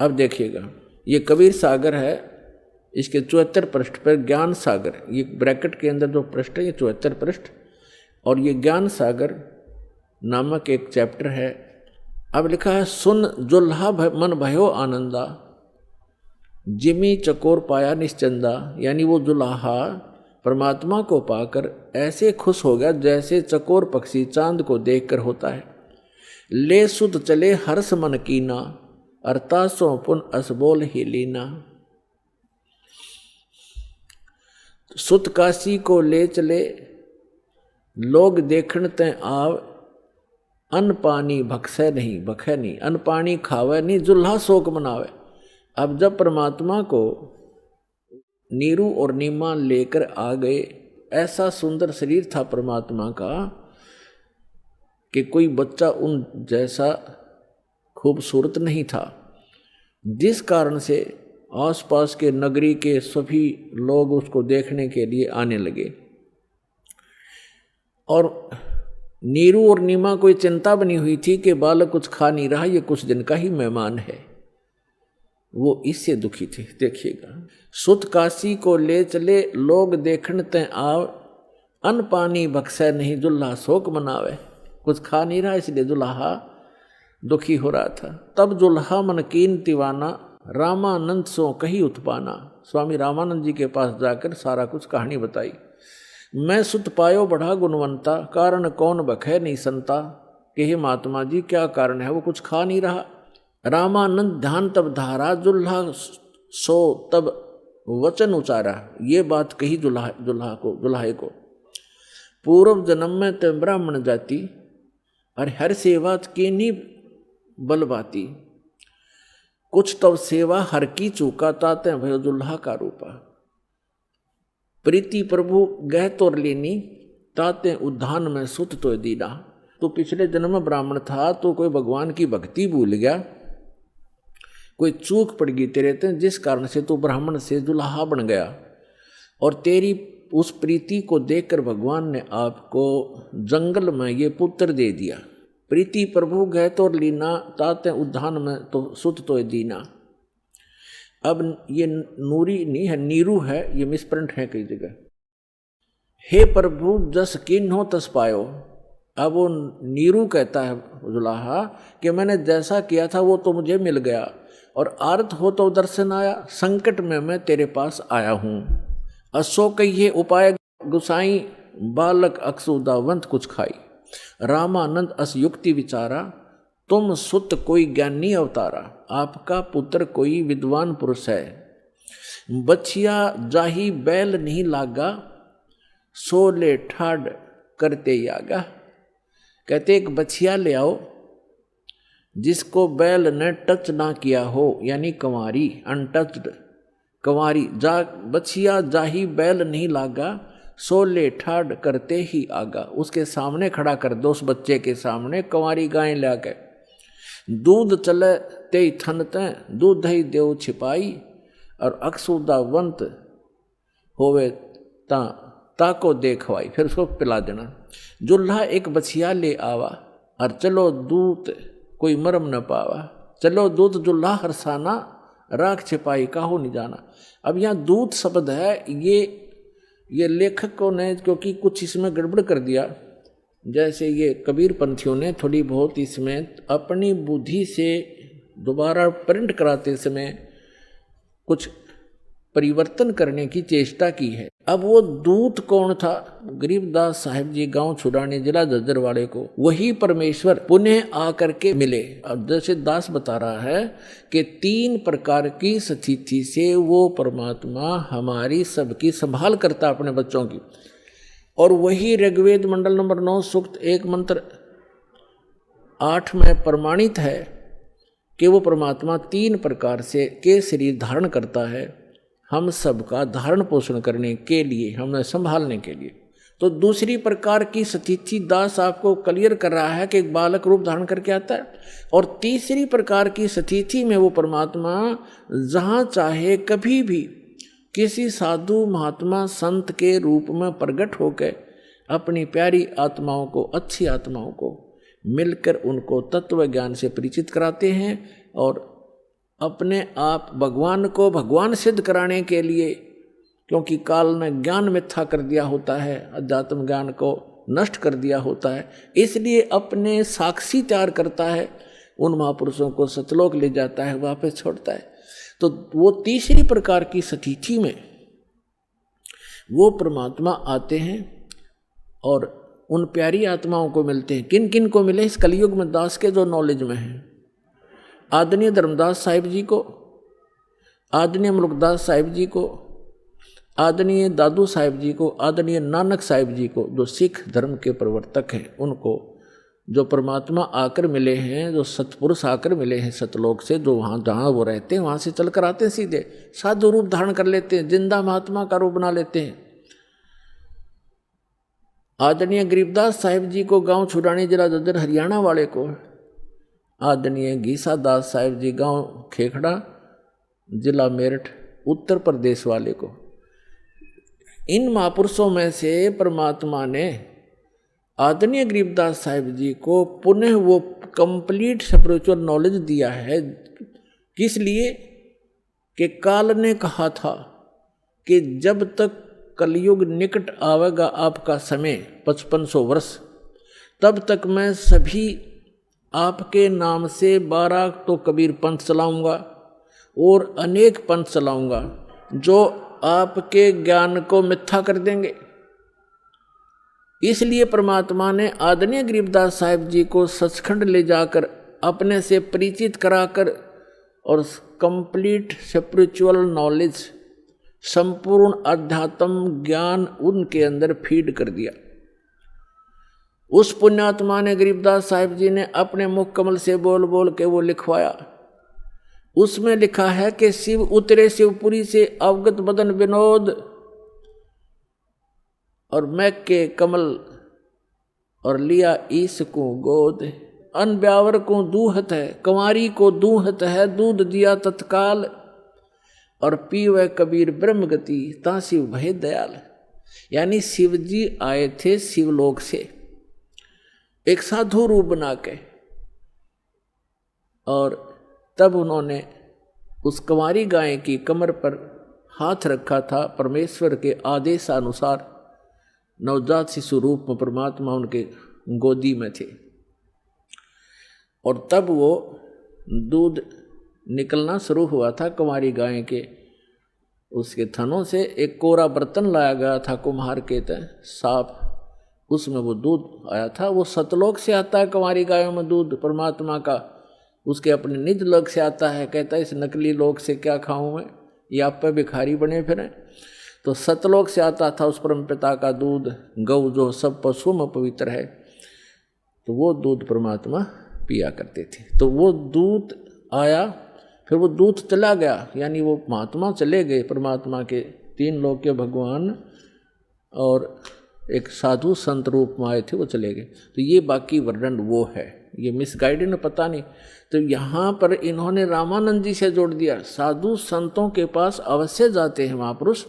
अब देखिएगा, ये कबीर सागर है, इसके 74 पृष्ठ पर ज्ञान सागर, ये ब्रैकेट के अंदर जो पृष्ठ है ये 74 पृष्ठ, और ये ज्ञान सागर नामक एक चैप्टर है। अब लिखा है, सुन जुल्हा मन भयो आनंदा, जिमी चकोर पाया निश्चंदा। यानी वो जुल्हा परमात्मा को पाकर ऐसे खुश हो गया जैसे चकोर पक्षी चांद को देखकर होता है। ले सुध चले हर्ष मन कीना, अर्थासो पुन असबोल ही लीना। सुत काशी को ले चले लोग देखण ते आव, अन्न पानी भक्षय नहीं, भखे नहीं, अन्न पानी खावे नहीं, जुल्हा शोक मनावे। अब जब परमात्मा को नीरू और नीमा लेकर आ गए, ऐसा सुंदर शरीर था परमात्मा का कि कोई बच्चा उन जैसा खूबसूरत नहीं था, जिस कारण से आसपास के नगरी के सभी लोग उसको देखने के लिए आने लगे। और नीरू और नीमा को चिंता बनी हुई थी कि बालक कुछ खा नहीं रहा, ये कुछ दिन का ही मेहमान है, वो इससे दुखी थे। देखिएगा, सुत काशी को ले चले, लोग देखण ते आव, अन्न पानी भक्षय नहीं, दुल्हा शोक मनावे। कुछ खा नहीं रहा इसलिए दुल्हा दुखी हो रहा था। तब दुल्हा मन कीन दीवाना, रामानंद सो कही उत्पाना। स्वामी रामानंद जी के पास जाकर सारा कुछ कहानी बताई। मैं सुत पायो बड़ा गुणवंता, कारण कौन बखे नहीं संता। कि हे महात्मा जी क्या कारण है, वो कुछ खा नहीं रहा। रामानंद ध्यान तब धारा, दुल्हा सो तब वचन उचारा। ये बात कही दुल्हाए को, पूर्व जन्म में ते ब्राह्मण जाति, और हर सेवा की नहीं बलबाती। कुछ तब सेवा हर की चूका, ताते भयो दुल्हा का रूपा। प्रीति प्रभु गह तोर लेनी, ताते उद्धान में सुत तो दीना। तो पिछले जन्म में ब्राह्मण था, तो कोई भगवान की भक्ति भूल गया, कोई चूक पड़ गई तेरे ते, जिस कारण से तू ब्राह्मण से दुल्हा बन गया। और तेरी उस प्रीति को देखकर भगवान ने आपको जंगल में ये पुत्र दे दिया। प्रीति प्रभु गह तोर लीना, ताते उद्धान में तो सुत तो दीना। अब ये नूरी नहीं है, नीरू है, ये मिसप्रिंट है कई जगह। हे प्रभु जस किन्हो तस पायो। अब वो नीरू कहता है दुल्हा कि मैंने जैसा किया था वो तो मुझे मिल गया, और आर्त हो तो दर्शन आया, संकट में मैं तेरे पास आया हूँ। असो कहिए उपाय गुसाई, बालक अक्सुदावंत कुछ खाई। रामानंद अस युक्ति विचारा, तुम सुत कोई ज्ञानी अवतारा। आपका पुत्र कोई विद्वान पुरुष है। बछिया जाही बैल नहीं लागा, सोले ठाड करते यागा। कहते एक बछिया ले आओ जिसको बैल ने टच ना किया हो, यानी कंवारी, अनटच्ड कंवारी। बछिया जाही बैल नहीं लागा, सोले ठाड करते ही आगा। उसके सामने खड़ा कर दो, उस बच्चे के सामने कंवारी गाय लाके। दूध चले ते थन ते, दूध ही देव छिपाई। और अक्सुदावंत होवे ताको देखवाई, फिर उसको पिला देना। जुल्हा एक बछिया ले आवा, और चलो दूत कोई मरम न पावा। चलो दूत जुल्हा हरसाना, राख छिपाई काहू नहीं जाना। अब यहाँ दूत शब्द है, ये लेखकों ने क्योंकि कुछ इसमें गड़बड़ कर दिया, जैसे ये कबीर पंथियों ने थोड़ी बहुत इसमें अपनी बुद्धि से दोबारा प्रिंट कराते समय कुछ परिवर्तन करने की चेष्टा की है। अब वो दूत कौन था? गरीबदास साहिब जी गांव छुड़ाने जिला झज्जर वाले को वही परमेश्वर पुनः आकर के मिले। अब जैसे दास बता रहा है कि 3 प्रकार की स्थिति से वो परमात्मा हमारी सबकी संभाल करता अपने बच्चों की। और वही ऋग्वेद मंडल नंबर 9 सूक्त 1 मंत्र 8 में प्रमाणित है कि वो परमात्मा 3 प्रकार से के शरीर धारण करता है, हम सबका धारण पोषण करने के लिए, हमें संभालने के लिए। तो दूसरी प्रकार की स्थिति दास आपको क्लियर कर रहा है कि एक बालक रूप धारण करके आता है। और तीसरी प्रकार की स्थिति में वो परमात्मा जहाँ चाहे कभी भी किसी साधु महात्मा संत के रूप में प्रकट होकर अपनी प्यारी आत्माओं को, अच्छी आत्माओं को मिलकर उनको तत्व ज्ञान से परिचित कराते हैं। और अपने आप भगवान को भगवान सिद्ध कराने के लिए, क्योंकि काल ने ज्ञान मिथ्या कर दिया होता है, अध्यात्म ज्ञान को नष्ट कर दिया होता है, इसलिए अपने साक्षी तैयार करता है, उन महापुरुषों को सतलोक ले जाता है, वापस छोड़ता है। तो वो तीसरी प्रकार की स्थिति में वो परमात्मा आते हैं और उन प्यारी आत्माओं को मिलते हैं। किन किन को मिले इस कलयुग में दास के जो नॉलेज में हैं? आदरणीय धर्मदास साहिब जी को, आदरणीय मुल्कदास साहिब जी को, आदरणीय दादू साहिब जी को, आदरणीय नानक साहिब जी को, जो सिख धर्म के प्रवर्तक हैं, उनको जो परमात्मा आकर मिले हैं, जो सतपुरुष आकर मिले हैं सतलोक से, जो वहाँ जहाँ वो रहते हैं वहाँ से चल कर आते हैं, सीधे साधु रूप धारण कर लेते हैं, जिंदा महात्मा का रूप बना लेते हैं। आदरणीय गरीबदास साहिब जी को गांव छुड़ानी जिला ददर हरियाणा वाले को, आदरणीय गीसा दास साहिब जी गांव खेखड़ा जिला मेरठ उत्तर प्रदेश वाले को, इन महापुरुषों में से परमात्मा ने आदरणीय गरीबदास साहिब जी को पुनः वो कंप्लीट स्पिरिचुअल नॉलेज दिया है। किस लिए? कि काल ने कहा था कि जब तक कलयुग निकट आवेगा आपका समय 5500 वर्ष, तब तक मैं सभी आपके नाम से 12 तो कबीर पंथ चलाऊंगा और अनेक पंथ चलाऊंगा जो आपके ज्ञान को मिथ्या कर देंगे। इसलिए परमात्मा ने आदरणीय गरीबदास साहिब जी को सचखंड ले जाकर अपने से परिचित कराकर और कंप्लीट स्पिरिचुअल नॉलेज, संपूर्ण अध्यात्म ज्ञान उनके अंदर फीड कर दिया। उस पुण्यात्मा ने गरीबदास साहिब जी ने अपने मुख कमल से बोल बोल के वो लिखवाया। उसमें लिखा है कि शिव उतरे शिवपुरी से अवगत बदन विनोद, और मैक के कमल और लिया ईस को गोद, अन ब्यावर को दूहत है, कंवारी को दूहत है, दूध दिया तत्काल, और पीवे कबीर ब्रह्म गति ता शिव भय दयाल। यानी शिव जी आए थे शिवलोक से एक साधु रूप बना के, और तब उन्होंने उस कंवारी गाय की कमर पर हाथ रखा था। परमेश्वर के आदेशानुसार नवजात शिशु रूप में परमात्मा उनके गोदी में थे, और तब वो दूध निकलना शुरू हुआ था कंवारी गाय के उसके थनों से। एक कोरा बर्तन लाया गया था कुम्हार के साफ, उसमें वो दूध आया था। वो सतलोक से आता है कंवारी गायों में दूध परमात्मा का, उसके अपने निज लोक से आता है। कहता है इस नकली लोक से क्या खाऊं मैं, ये आप पे भिखारी बने फिरें। तो सतलोक से आता था उस परम पिता का दूध, गौ जो सब पशुओं में पवित्र है, तो वो दूध परमात्मा पिया करते थे। तो वो दूध आया, फिर वो दूध चला गया, यानी वो महात्मा चले गए परमात्मा के, 3 लोक के भगवान और एक साधु संत रूप में आए थे, वो चले गए। तो ये बाकी वर्णन वो है, ये मिसगाइडेड पता नहीं। तो यहाँ पर इन्होंने रामानंद जी से जोड़ दिया। साधु संतों के पास अवश्य जाते हैं महापुरुष,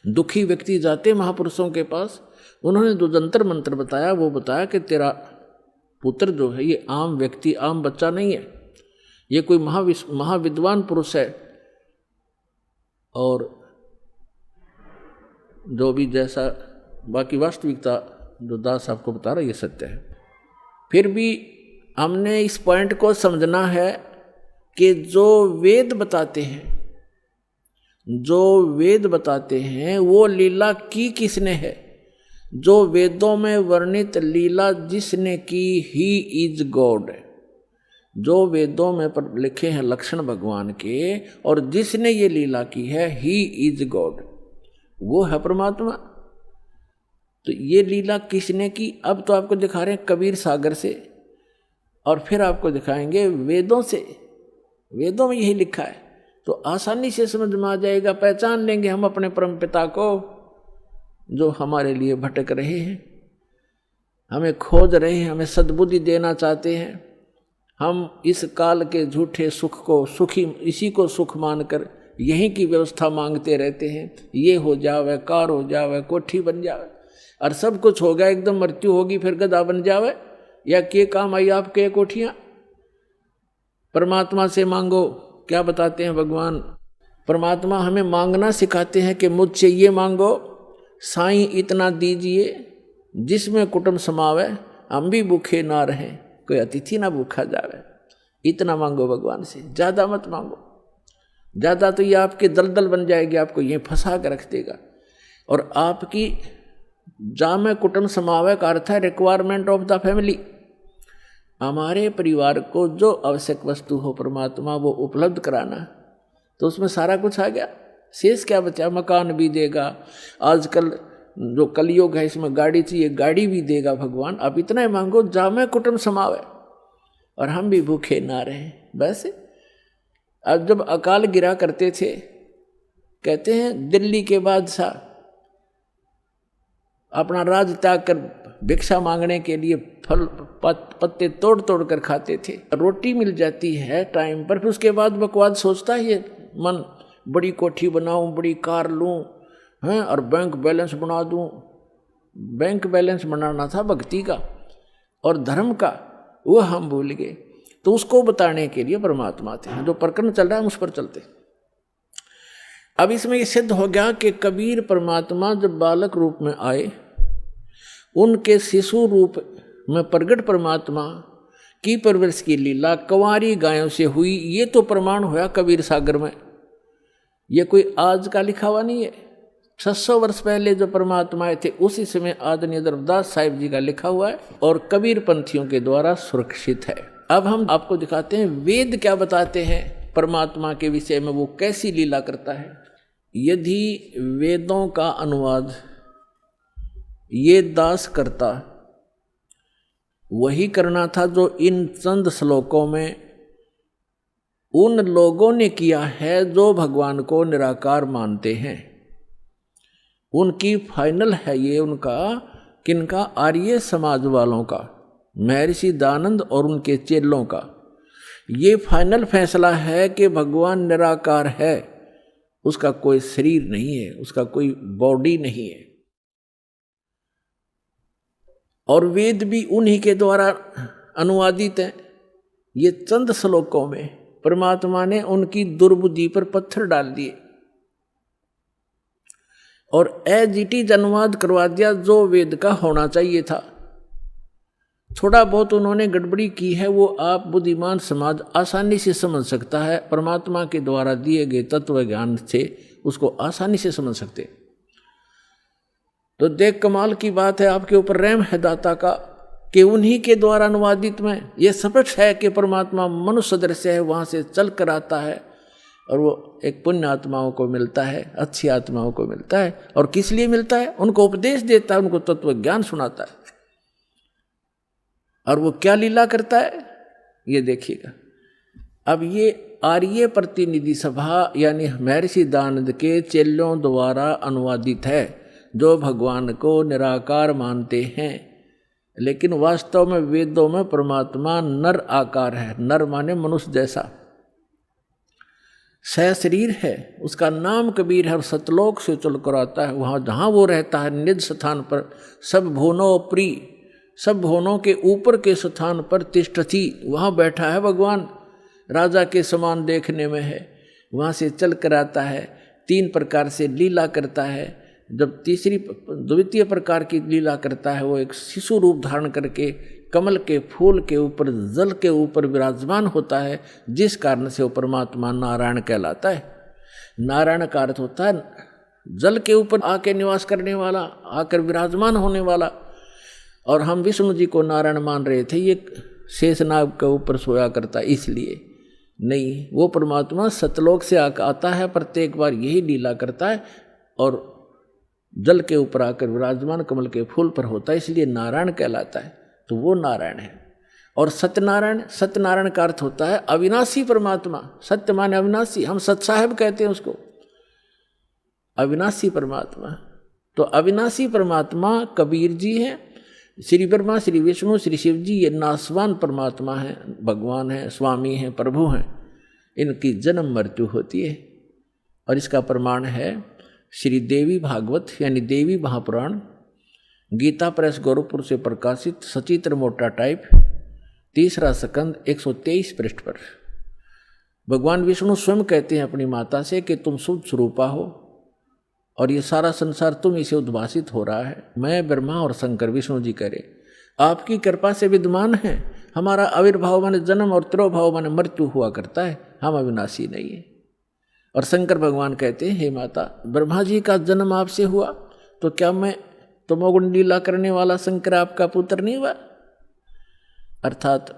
दुखी व्यक्ति जाते महापुरुषों के पास। उन्होंने जो जंतर मंत्र बताया वो बताया कि तेरा पुत्र जो है ये आम व्यक्ति, आम बच्चा नहीं है, ये कोई महाविद्वान पुरुष है, और जो भी जैसा बाकी वास्तविकता जो दास आपको बता रहा है ये सत्य है। फिर भी हमने इस पॉइंट को समझना है कि जो वेद बताते हैं, जो वेद बताते हैं वो लीला की किसने है? जो वेदों में वर्णित लीला जिसने की ही इज गॉड। जो वेदों में पर लिखे हैं लक्षण भगवान के और जिसने ये लीला की है ही इज गॉड, वो है परमात्मा। तो ये लीला किसने की? अब तो आपको दिखा रहे हैं कबीर सागर से, और फिर आपको दिखाएंगे वेदों से। वेदों में यही लिखा है, तो आसानी से समझ में आ जाएगा, पहचान लेंगे हम अपने परम पिता को जो हमारे लिए भटक रहे हैं, हमें खोज रहे हैं, हमें सद्बुद्धि देना चाहते हैं। हम इस काल के झूठे सुख को सुखी, इसी को सुख मानकर यहीं की व्यवस्था मांगते रहते हैं। ये हो जावे, कार हो जावे, कोठी बन जावे, और सब कुछ हो गया, एकदम मृत्यु होगी फिर गधा बन जावे, या के काम आई आपके कोठियाँ। परमात्मा से मांगो, क्या बताते हैं भगवान? परमात्मा हमें मांगना सिखाते हैं कि मुझसे ये मांगो, साईं इतना दीजिए जिसमें कुटुंब समावे, हम भी भूखे ना रहें, कोई अतिथि ना भूखा जावे। इतना मांगो भगवान से, ज़्यादा मत मांगो। ज़्यादा तो ये आपके दलदल बन जाएगी, आपको ये फंसा कर रख देगा। और आपकी जामे कुटुंब समावे का अर्थ है रिक्वायरमेंट ऑफ द फैमिली। हमारे परिवार को जो आवश्यक वस्तु हो परमात्मा वो उपलब्ध कराना, तो उसमें सारा कुछ आ गया। शेष क्या बचा? मकान भी देगा, आजकल जो कलयुग है इसमें गाड़ी चाहिए, गाड़ी भी देगा भगवान। अब इतना ही मांगो, जामे कुटुंब समावे और हम भी भूखे ना रहें। बस अब जब अकाल गिरा करते थे, कहते हैं दिल्ली के बादशाह अपना राज त्याग कर भिक्षा मांगने के लिए फल पत्ते तोड़ तोड़ कर खाते थे। रोटी मिल जाती है टाइम पर, फिर उसके बाद बकवाद सोचता है ये मन, बड़ी कोठी बनाऊं, बड़ी कार लूं, हैं, और बैंक बैलेंस बना दूं। बैंक बैलेंस बनाना था भक्ति का और धर्म का, वो हम भूल गए। तो उसको बताने के लिए परमात्मा थे। जो प्रकरण चल रहा है उस पर चलते। अब इसमें ये सिद्ध हो गया कि कबीर परमात्मा जब बालक रूप में आए, उनके शिशु रूप में प्रगट परमात्मा की परवरिश की लीला कंवारी गायों से हुई। ये तो प्रमाण होया कबीर सागर में। ये कोई आज का लिखा हुआ नहीं है। 600 वर्ष पहले जो परमात्मा आए थे उसी समय आदरणीय धर्मदास साहिब जी का लिखा हुआ है और कबीर पंथियों के द्वारा सुरक्षित है। अब हम आपको दिखाते हैं वेद क्या बताते हैं परमात्मा के विषय में, वो कैसी लीला करता है। यदि वेदों का अनुवाद ये दास करता, वही करना था जो इन चंद श्लोकों में उन लोगों ने किया है जो भगवान को निराकार मानते हैं। उनकी फाइनल है ये, उनका किनका? आर्य समाज वालों का, महर्षि दयानंद और उनके चेलों का। ये फाइनल फैसला है कि भगवान निराकार है, उसका कोई शरीर नहीं है, उसका कोई बॉडी नहीं है। और वेद भी उन्हीं के द्वारा अनुवादित हैं। ये चंद श्लोकों में परमात्मा ने उनकी दुर्बुद्धि पर पत्थर डाल दिए और एजिटिज अनुवाद करवा दिया जो वेद का होना चाहिए था। थोड़ा बहुत उन्होंने गड़बड़ी की है, वो आप बुद्धिमान समाज आसानी से समझ सकता है। परमात्मा के द्वारा दिए गए तत्व ज्ञान से उसको आसानी से समझ सकते। तो देख कमाल की बात है, आपके ऊपर रहम है दाता का कि उन्हीं के द्वारा अनुवादित में ये स्पष्ट है कि परमात्मा मनुष्य सदृश है, वहाँ से चल कर आता है और वो एक पुण्य आत्माओं को मिलता है, अच्छी आत्माओं को मिलता है। और किस लिए मिलता है? उनको उपदेश देता है, उनको तत्व ज्ञान सुनाता है। और वो क्या लीला करता है ये देखिएगा। अब ये आर्य प्रतिनिधि सभा यानी महर्षि दयानंद के चेलों द्वारा अनुवादित है, जो भगवान को निराकार मानते हैं। लेकिन वास्तव में वेदों में परमात्मा नर आकार है। नर माने मनुष्य जैसा, सहशरीर है। उसका नाम कबीर है और सतलोक से चल कर आता है। वहाँ जहाँ वो रहता है निज स्थान पर, सब भुवनों प्रिय, सब भुवनों के ऊपर के स्थान पर तिष्ठति, वहाँ बैठा है भगवान, राजा के समान देखने में है। वहाँ से चल कर आता है, 3 प्रकार से लीला करता है। जब द्वितीय प्रकार की लीला करता है, वो एक शिशु रूप धारण करके कमल के फूल के ऊपर, जल के ऊपर विराजमान होता है, जिस कारण से वो परमात्मा नारायण कहलाता है। नारायण का अर्थ होता है जल के ऊपर आके निवास करने वाला, आकर विराजमान होने वाला। और हम विष्णु जी को नारायण मान रहे थे, ये शेषनाग के ऊपर सोया करता है, इसलिए नहीं। वो परमात्मा सतलोक से आता है, प्रत्येक बार यही लीला करता है और जल के ऊपर आकर विराजमान कमल के फूल पर होता है, इसलिए नारायण कहलाता है। तो वो नारायण है। और सत्यनारायण, सत्यनारायण का अर्थ होता है अविनाशी परमात्मा। सत्य माने अविनाशी, हम सत साहेब कहते हैं उसको, अविनाशी परमात्मा। तो अविनाशी परमात्मा कबीर जी हैं, श्री ब्रह्मा, श्री विष्णु, श्री शिव जी, ये नासवान परमात्मा हैं, भगवान हैं, स्वामी हैं, प्रभु हैं। इनकी जन्म मृत्यु होती है। और इसका प्रमाण है श्री देवी भागवत यानी देवी महापुराण, गीता प्रेस गोरखपुर से प्रकाशित, सचित्र मोटा टाइप, 3रा स्कंद 123 पृष्ठ पर। भगवान विष्णु स्वयं कहते हैं अपनी माता से कि तुम शुद्ध स्वरूपा हो और ये सारा संसार तुम इसे उद्भासित हो रहा है। मैं ब्रह्मा और शंकर, विष्णु जी कह रहे, आपकी कृपा से विद्यमान है। हमारा आविर्भाव माने जन्म और तिरोभाव माने मृत्यु हुआ करता है, हम अविनाशी नहीं है। और शंकर भगवान कहते हैं, हे माता, ब्रह्मा जी का जन्म आपसे हुआ तो क्या मैं तमोगुण लीला करने वाला शंकर आपका पुत्र नहीं हुआ? अर्थात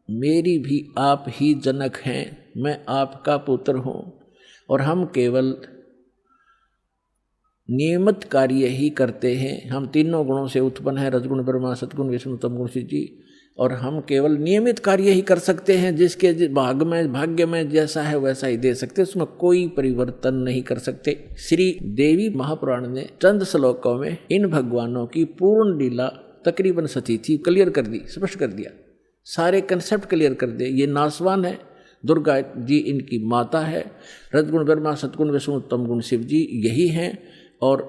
मेरी भी आप ही जनक हैं, मैं आपका पुत्र हूँ और हम केवल नियमित कार्य ही करते हैं। हम तीनों गुणों से उत्पन्न है, रजगुण ब्रह्मा, सतगुण विष्णु, तमगुण शिव जी, और हम केवल नियमित कार्य ही कर सकते हैं। जिसके भाग्य में जैसा है वैसा ही दे सकते, उसमें कोई परिवर्तन नहीं कर सकते। श्री देवी महापुराण ने चंद श्लोकों में इन भगवानों की पूर्ण लीला तकरीबन सती थी, क्लियर कर दी, स्पष्ट कर दिया, सारे कंसेप्ट क्लियर कर दिए। ये नासवान है, दुर्गा जी इनकी माता है, रजगुण ब्रह्मा, सतगुण विष्णु, तमगुण शिव जी यही हैं, और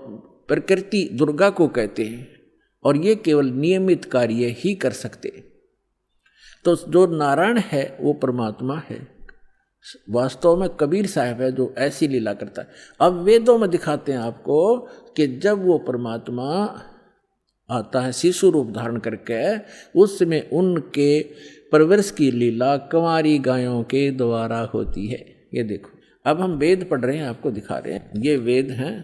प्रकृति दुर्गा को कहते हैं, और ये केवल नियमित कार्य ही कर सकते। तो जो नारायण है वो परमात्मा है, वास्तव में कबीर साहब है जो ऐसी लीला करता है। अब वेदों में दिखाते हैं आपको कि जब वो परमात्मा आता है शिशु रूप धारण करके, उसमें उनके परवरिश की लीला कंवारी गायों के द्वारा होती है। ये देखो, अब हम वेद पढ़ रहे हैं, आपको दिखा रहे हैं, ये वेद हैं,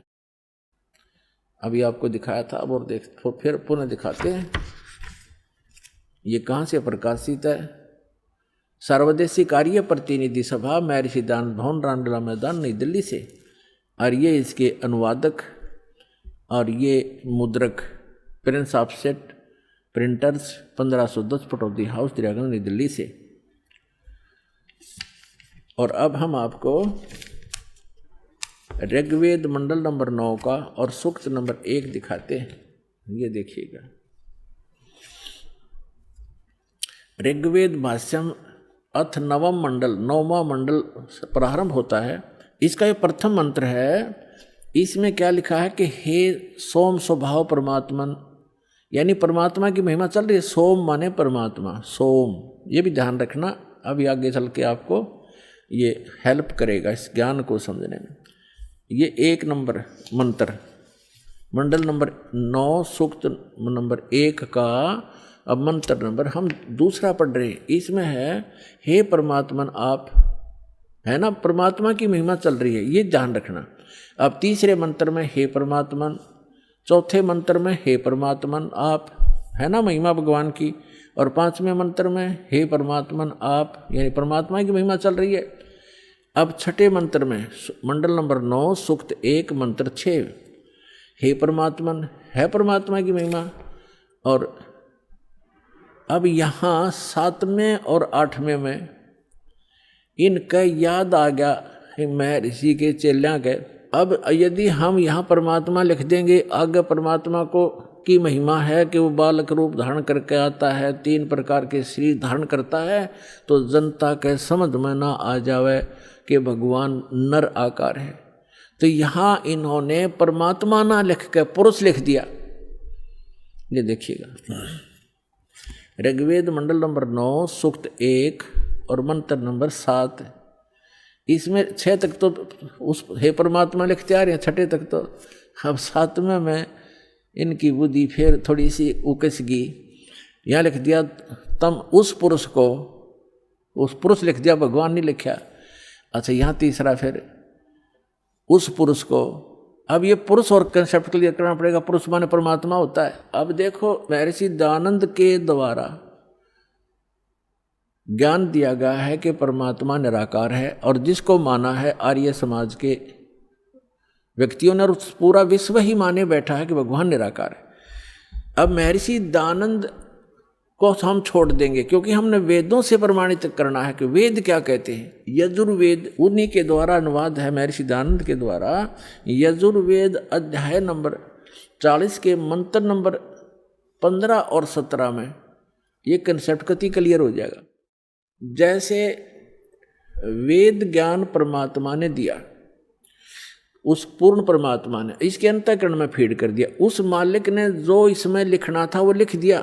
अभी आपको दिखाया था, अब और देख फिर पुनः दिखाते हैं। ये कहाँ से प्रकाशित है? सर्वदेशी कार्य प्रतिनिधि सभा, महर्षि दान भवन, रामलीला मैदान, नई दिल्ली से। और ये इसके अनुवादक और ये मुद्रक prince offset printers 1510 Pataudi house, Daraganj, Nai Delhi से। और अब हम आपको ऋग्वेद मंडल नंबर 9 का और सूक्त नंबर 1 दिखाते हैं। ये देखिएगा, ऋग्वेद भाष्यम अथ नवम मंडल, 9वां मंडल प्रारंभ होता है। इसका ये प्रथम मंत्र है। इसमें क्या लिखा है कि हे सोम स्वभाव परमात्मन, यानी परमात्मा की महिमा चल रही है। सोम माने परमात्मा, सोम, ये भी ध्यान रखना, अभी आगे चल के आपको ये हेल्प करेगा इस ज्ञान को समझने में। ये 1 नंबर मंत्र, मंडल नंबर 9 सूक्त नंबर 1 का अब मंत्र नंबर हम दूसरा पढ़ रहे हैं। इसमें है हे परमात्मन आप, है ना, परमात्मा की महिमा चल रही है, ये ध्यान रखना। अब तीसरे मंत्र में हे परमात्मन, चौथे मंत्र में हे परमात्मन आप, है ना, महिमा भगवान की, और 5वें मंत्र में हे परमात्मन आप, यानी परमात्मा की महिमा चल रही है। अब छठे मंत्र में मंडल नंबर 9 सूक्त 1 मंत्र 6, हे परमात्मन, है परमात्मा की महिमा। और अब यहाँ 7वें और 8वें में इनका याद आ गया महर्षि के चेल्यां के। अब यदि हम यहाँ परमात्मा लिख देंगे, आगे परमात्मा को की महिमा है कि वो बालक रूप धारण करके आता है, 3 प्रकार के शरीर धारण करता है, तो जनता के समझ में ना आ जावे कि भगवान नर आकार है। तो यहाँ इन्होंने परमात्मा ना लिख के पुरुष लिख दिया। ये देखिएगा, ऋग्वेद मंडल नंबर 9 सूक्त 1 और मंत्र नंबर 7। इसमें 6 तक तो उस हे परमात्मा लिखते आ रहे हैं, 6 तक तो। अब 7वें में इनकी बुद्धि फिर थोड़ी सी उकस गई, यहाँ लिख दिया तम उस पुरुष को, उस पुरुष लिख दिया, भगवान नहीं लिखा। अच्छा, यहाँ तीसरा फिर उस पुरुष को। अब ये पुरुष और कंसेप्ट क्लियर करना पड़ेगा, पुरुष माने परमात्मा होता है। अब देखो, महर्षि दयानंद के द्वारा ज्ञान दिया गया है कि परमात्मा निराकार है, और जिसको माना है आर्य समाज के व्यक्तियों ने, और पूरा विश्व ही माने बैठा है कि भगवान निराकार है। अब महर्षि दयानंद को हम छोड़ देंगे, क्योंकि हमने वेदों से प्रमाणित करना है कि वेद क्या कहते हैं। यजुर्वेद उन्हीं के द्वारा अनुवाद है, महर्षि दयानंद के द्वारा। यजुर्वेद अध्याय नंबर 40 के मंत्र नंबर 15 और 17 में ये कंसेप्ट कति क्लियर हो जाएगा। जैसे वेद ज्ञान परमात्मा ने दिया, उस पूर्ण परमात्मा ने इसके अंतःकरण में फीड कर दिया। उस मालिक ने जो इसमें लिखना था वो लिख दिया,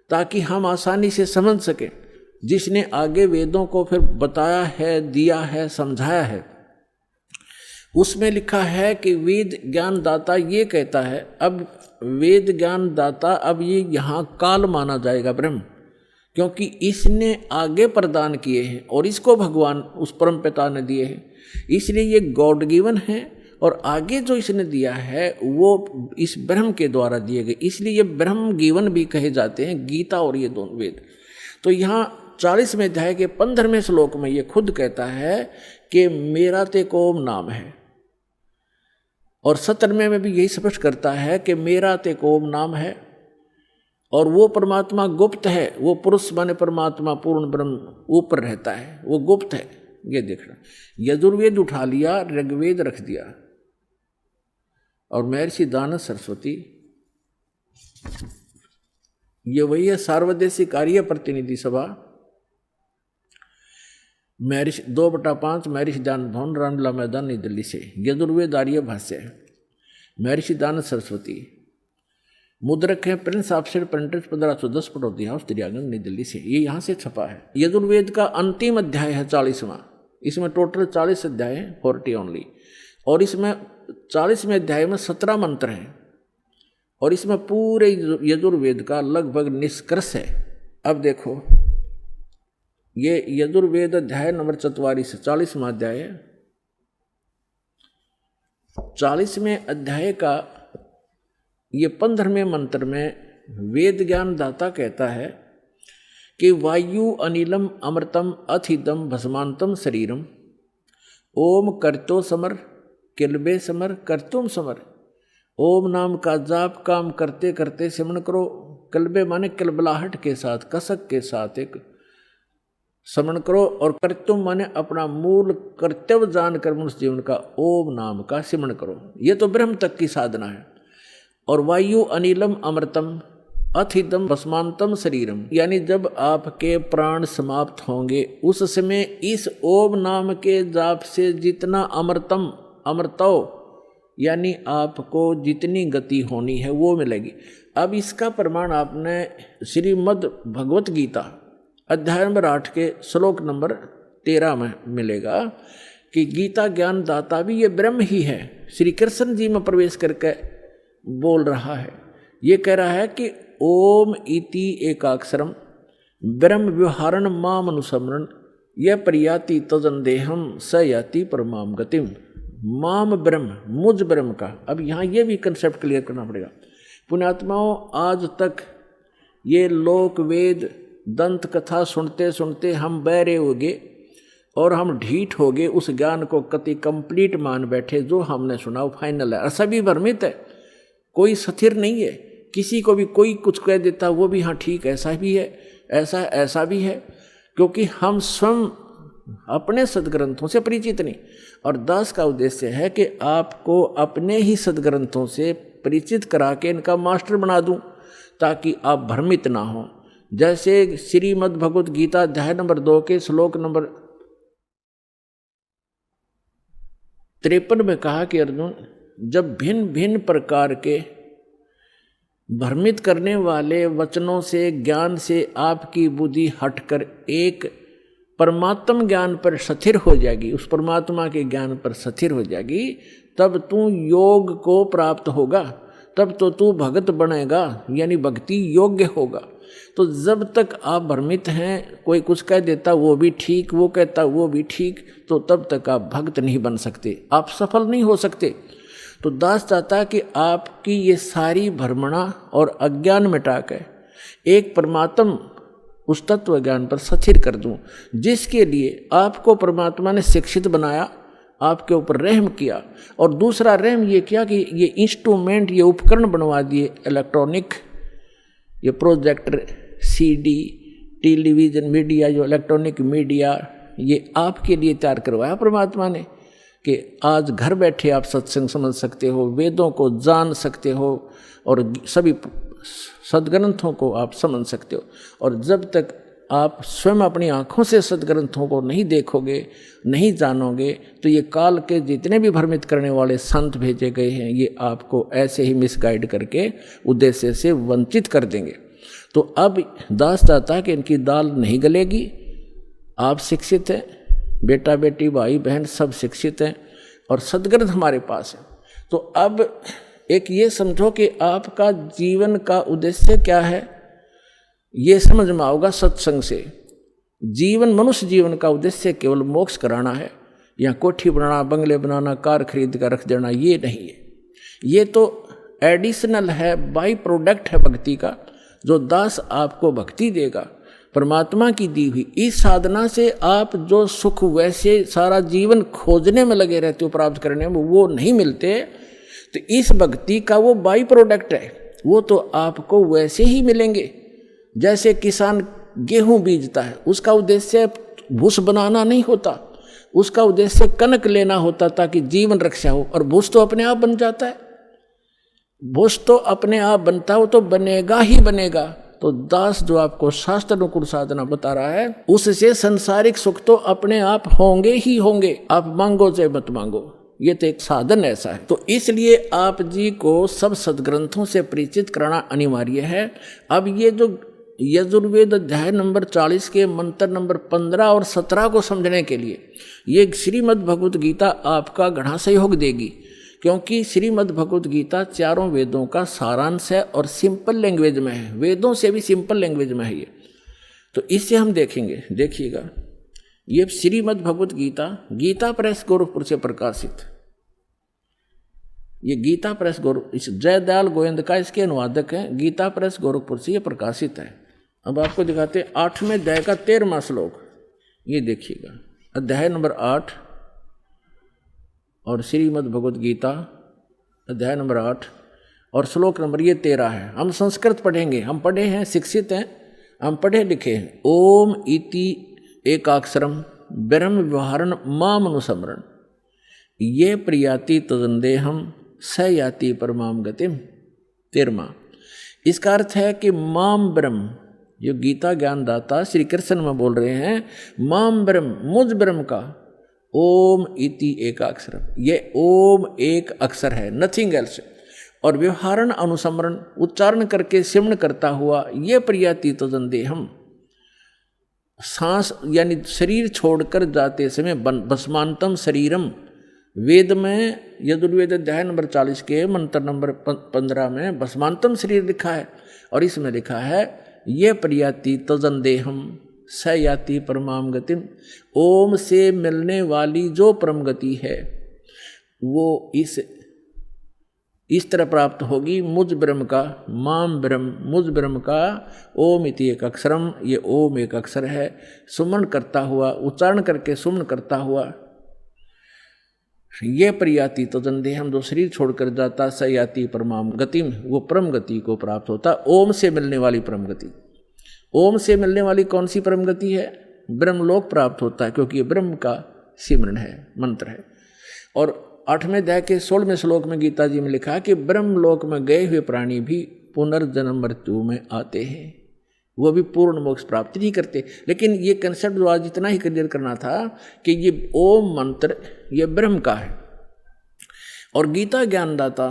ताकि हम आसानी से समझ सकें। जिसने आगे वेदों को फिर बताया है, दिया है, समझाया है, उसमें लिखा है कि वेद ज्ञान दाता ये कहता है। अब वेद ज्ञान दाता, अब ये यहाँ काल माना जाएगा ब्रह्म, क्योंकि इसने आगे प्रदान किए हैं और इसको भगवान उस परम पिता ने दिए हैं, इसलिए ये गॉड गिवन है। और आगे जो इसने दिया है वो इस ब्रह्म के द्वारा दिए गए, इसलिए ये ब्रह्म गिवन भी कहे जाते हैं, गीता और ये दोनों वेद। तो यहाँ 40वें अध्याय के 15वें श्लोक में ये खुद कहता है कि मेरा ते को नाम है। और 97 में भी यही स्पष्ट करता है कि मेरा तेक ओम नाम है, और वो परमात्मा गुप्त है, वो पुरुष माने परमात्मा पूर्ण ब्रह्म ऊपर रहता है, वो गुप्त है। ये देखना, यजुर्वेद उठा लिया, ऋग्वेद रख दिया, और महर्षि दानव सरस्वती ये वही है सार्वदेशिक कार्य प्रतिनिधि सभा, महर्षि 2/5 महर्षि दानव भवन, रामला मैदान, नई दिल्ली से। यजुर्वेद आर्य भाष्य है, महर्षि दानव सरस्वती, मुद्रक है Prince offset printers 1510 Pataudi house Daryaganj, नई दिल्ली से। ये यहाँ से छपा है। यजुर्वेद का अंतिम अध्याय है 40वां। इसमें टोटल 40 अध्याय है, 40 ओनली, और इसमें 40वें अध्याय में 17 मंत्र हैं, और इसमें पूरे यजुर्वेद का लगभग निष्कर्ष है। अब देखो, ये यजुर्वेद अध्याय नंबर 44 40वां अध्याय है। 40वें अध्याय का ये 15वें मंत्र में वेद ज्ञान दाता कहता है कि वायु अनिलम अमृतम अथिदम भस्मांतम शरीरम ओम करतो समर किलबे समर करतुम समर। ओम नाम का जाप काम करते करते सिमरण करो। कलबे माने कलबलाहट के साथ, कसक के साथ एक स्मरण करो, और कर्तुम माने अपना मूल कर्तव्य जानकर मनुष्य जीवन का ओम नाम का सिमरण करो। ये तो ब्रह्म तक की साधना है। और वायु अनिलम अमृतम अथिदम भस्मांतम शरीरम, यानी जब आपके प्राण समाप्त होंगे उस समय इस ओम नाम के जाप से जितना अमृतम अमृतो यानी आपको जितनी गति होनी है वो मिलेगी। अब इसका प्रमाण आपने श्रीमद् भगवत गीता अध्याय नंबर 8 के श्लोक नंबर 13 में मिलेगा कि गीता ज्ञान दाता भी ये ब्रह्म ही है। श्री कृष्ण जी में प्रवेश करके बोल रहा है, ये कह रहा है कि ओम इति एकाक्षरम ब्रह्म व्यवहारण माम अनुसमरण यह प्रयाति तजन देहम स याति परमाम गतिम। माम ब्रह्म, मुझ ब्रह्म का। अब यहाँ ये भी कंसेप्ट क्लियर करना पड़ेगा। पुण्यात्माओं, आज तक ये लोक वेद दंत कथा सुनते सुनते हम बहरे हो गए और हम ढीठ हो गए, उस ज्ञान को कति कंप्लीट मान बैठे। जो हमने सुना वो फाइनल है, और सभी भ्रमित है, कोई स्थिर नहीं है। किसी को भी कोई कुछ कह देता वो भी हाँ ठीक ऐसा भी है, ऐसा भी है, क्योंकि हम स्वयं अपने सदग्रंथों से परिचित नहीं। और दास का उद्देश्य है कि आपको अपने ही सदग्रंथों से परिचित करा के इनका मास्टर बना दूं, ताकि आप भ्रमित ना हो। जैसे श्रीमद् भगवत गीता अध्याय नंबर 2 के श्लोक नंबर 53 में कहा कि अर्जुन, जब भिन्न भिन्न प्रकार के भ्रमित करने वाले वचनों से ज्ञान से आपकी बुद्धि हटकर एक परमात्म ज्ञान पर स्थिर हो जाएगी, उस परमात्मा के ज्ञान पर स्थिर हो जाएगी, तब तू योग को प्राप्त होगा, तब तो तू भगत बनेगा, यानी भक्ति योग्य होगा। तो जब तक आप भ्रमित हैं, कोई कुछ कह देता वो भी ठीक, वो कहता वो भी ठीक, तो तब तक आप भक्त नहीं बन सकते, आप सफल नहीं हो सकते। तो दास चाहता है कि आपकी ये सारी भ्रमणा और अज्ञान मिटाकर एक परमात्म उस तत्व ज्ञान पर स्थिर कर दूं, जिसके लिए आपको परमात्मा ने शिक्षित बनाया, आपके ऊपर रहम किया। और दूसरा रहम ये किया कि ये इंस्ट्रूमेंट, ये उपकरण बनवा दिए इलेक्ट्रॉनिक, ये प्रोजेक्टर, सीडी, टेलीविज़न मीडिया, जो इलेक्ट्रॉनिक मीडिया, ये आपके लिए तैयार करवाया परमात्मा ने कि आज घर बैठे आप सत्संग समझ सकते हो, वेदों को जान सकते हो, और सभी सदग्रंथों को आप समझ सकते हो। और जब तक आप स्वयं अपनी आँखों से सदग्रंथों को नहीं देखोगे, नहीं जानोगे, तो ये काल के जितने भी भ्रमित करने वाले संत भेजे गए हैं, ये आपको ऐसे ही मिसगाइड करके उद्देश्य से वंचित कर देंगे। तो अब दास चाहता है कि इनकी दाल नहीं गलेगी। आप शिक्षित हैं, बेटा बेटी भाई बहन सब शिक्षित हैं, और सदग्रंथ हमारे पास है। तो अब एक ये समझो कि आपका जीवन का उद्देश्य क्या है, ये समझ में आओगा सत्संग से। जीवन, मनुष्य जीवन का उद्देश्य केवल मोक्ष कराना है, या कोठी बनाना, बंगले बनाना, कार खरीद कर रख देना, ये नहीं है। ये तो एडिशनल है, बाई प्रोडक्ट है भक्ति का, जो दास आपको भक्ति देगा, परमात्मा की दी हुई। इस साधना से आप जो सुख वैसे सारा जीवन खोजने में लगे रहते हो, प्राप्त करने में, वो नहीं मिलते। तो इस भक्ति का वो बाई प्रोडक्ट है, वो तो आपको वैसे ही मिलेंगे जैसे किसान गेहूं बीजता है। उसका उद्देश्य भूस बनाना नहीं होता, उसका उद्देश्य कनक लेना होता ताकि जीवन रक्षा हो, और भूस तो अपने आप बन जाता है। भूस तो अपने आप बनता हो तो बनेगा ही बनेगा। तो दास जो आपको शास्त्र अनुकूल साधना बता रहा है, उससे संसारिक सुख तो अपने आप होंगे ही होंगे, आप मांगो चाहे मत मांगो, ये तो एक साधन ऐसा है। तो इसलिए आप जी को सब सदग्रंथों से परिचित कराना अनिवार्य है। अब ये जो यजुर्वेद अध्याय नंबर 40 के मंत्र नंबर 15 और 17 को समझने के लिए ये श्रीमद् भगवत गीता आपका घना सहयोग देगी, क्योंकि श्रीमद् भगवत गीता चारों वेदों का सारांश है और सिंपल लैंग्वेज में है, वेदों से भी सिंपल लैंग्वेज में है ये। तो इससे हम देखेंगे, देखिएगा, ये श्रीमद् भगवत गीता गीता प्रेस गोरखपुर से प्रकाशित, ये गीता प्रेस इस जयदयाल गोविंद का इसके अनुवादक हैं, गीता प्रेस गोरखपुर से ये प्रकाशित है। अब आपको दिखाते हैं 8वें अध्याय का 13वां श्लोक, ये देखिएगा, अध्याय नंबर 8 और श्रीमद् भगवत गीता अध्याय नंबर 8 और श्लोक नंबर ये 13 है। हम संस्कृत पढ़ेंगे, हम पढ़े हैं, शिक्षित हैं, हम पढ़े लिखे हैं। ओम इति एकाक्षरम ब्रह्म व्यवहारण माम अनुसमरण ये प्रियाति तदंदेहम स याति परमाम गतिम। 13वां, इसका अर्थ है कि माम ब्रह्म, जो गीता ज्ञानदाता श्री कृष्ण में बोल रहे हैं, माम ब्रह्म, मुझ ब्रह्म का, ओम इति एकाक्षर, ये ओम एक अक्षर है, नथिंग एल्स, और व्यवहारण अनुसमरण उच्चारण करके सिमरण करता हुआ, ये प्रियाति तदंदेहम, सांस यानी शरीर छोड़कर जाते समय भस्मांतम शरीरम, वेद में यजुर्वेद अध्याय नंबर 40 के मंत्र नंबर 15 में भस्मांतम शरीर लिखा है, और इसमें लिखा है ये प्रियाति तजंदेहम स याति परमाम गतिम, ओम से मिलने वाली जो परम गति है वो इस तरह प्राप्त होगी, मुझ ब्रह्म का, माम ब्रह्म, मुझ ब्रह्म का, ओम इति एक अक्षरम, ये ओम एक अक्षर है, सुमन करता हुआ, उच्चारण करके सुमन करता हुआ, ये प्रियाति तदंदेहम, जो शरीर छोड़कर जाता, स याति परमाम गतिम, वो परम गति को प्राप्त होता, ओम से मिलने वाली परम गति। ओम से मिलने वाली कौन सी परम गति है? ब्रह्मलोक प्राप्त होता है, क्योंकि ये ब्रह्म का सिमरन है, मंत्र है। और 8वें अध्याय के 16वें श्लोक में गीता जी में लिखा है कि ब्रह्मलोक में गए हुए प्राणी भी पुनर्जन्म मृत्यु में आते हैं, वो भी पूर्ण मोक्ष प्राप्ति नहीं करते। लेकिन ये कंसेप्ट जो आज इतना ही क्लियर करना था कि ये ओम मंत्र ये ब्रह्म का है, और गीता ज्ञानदाता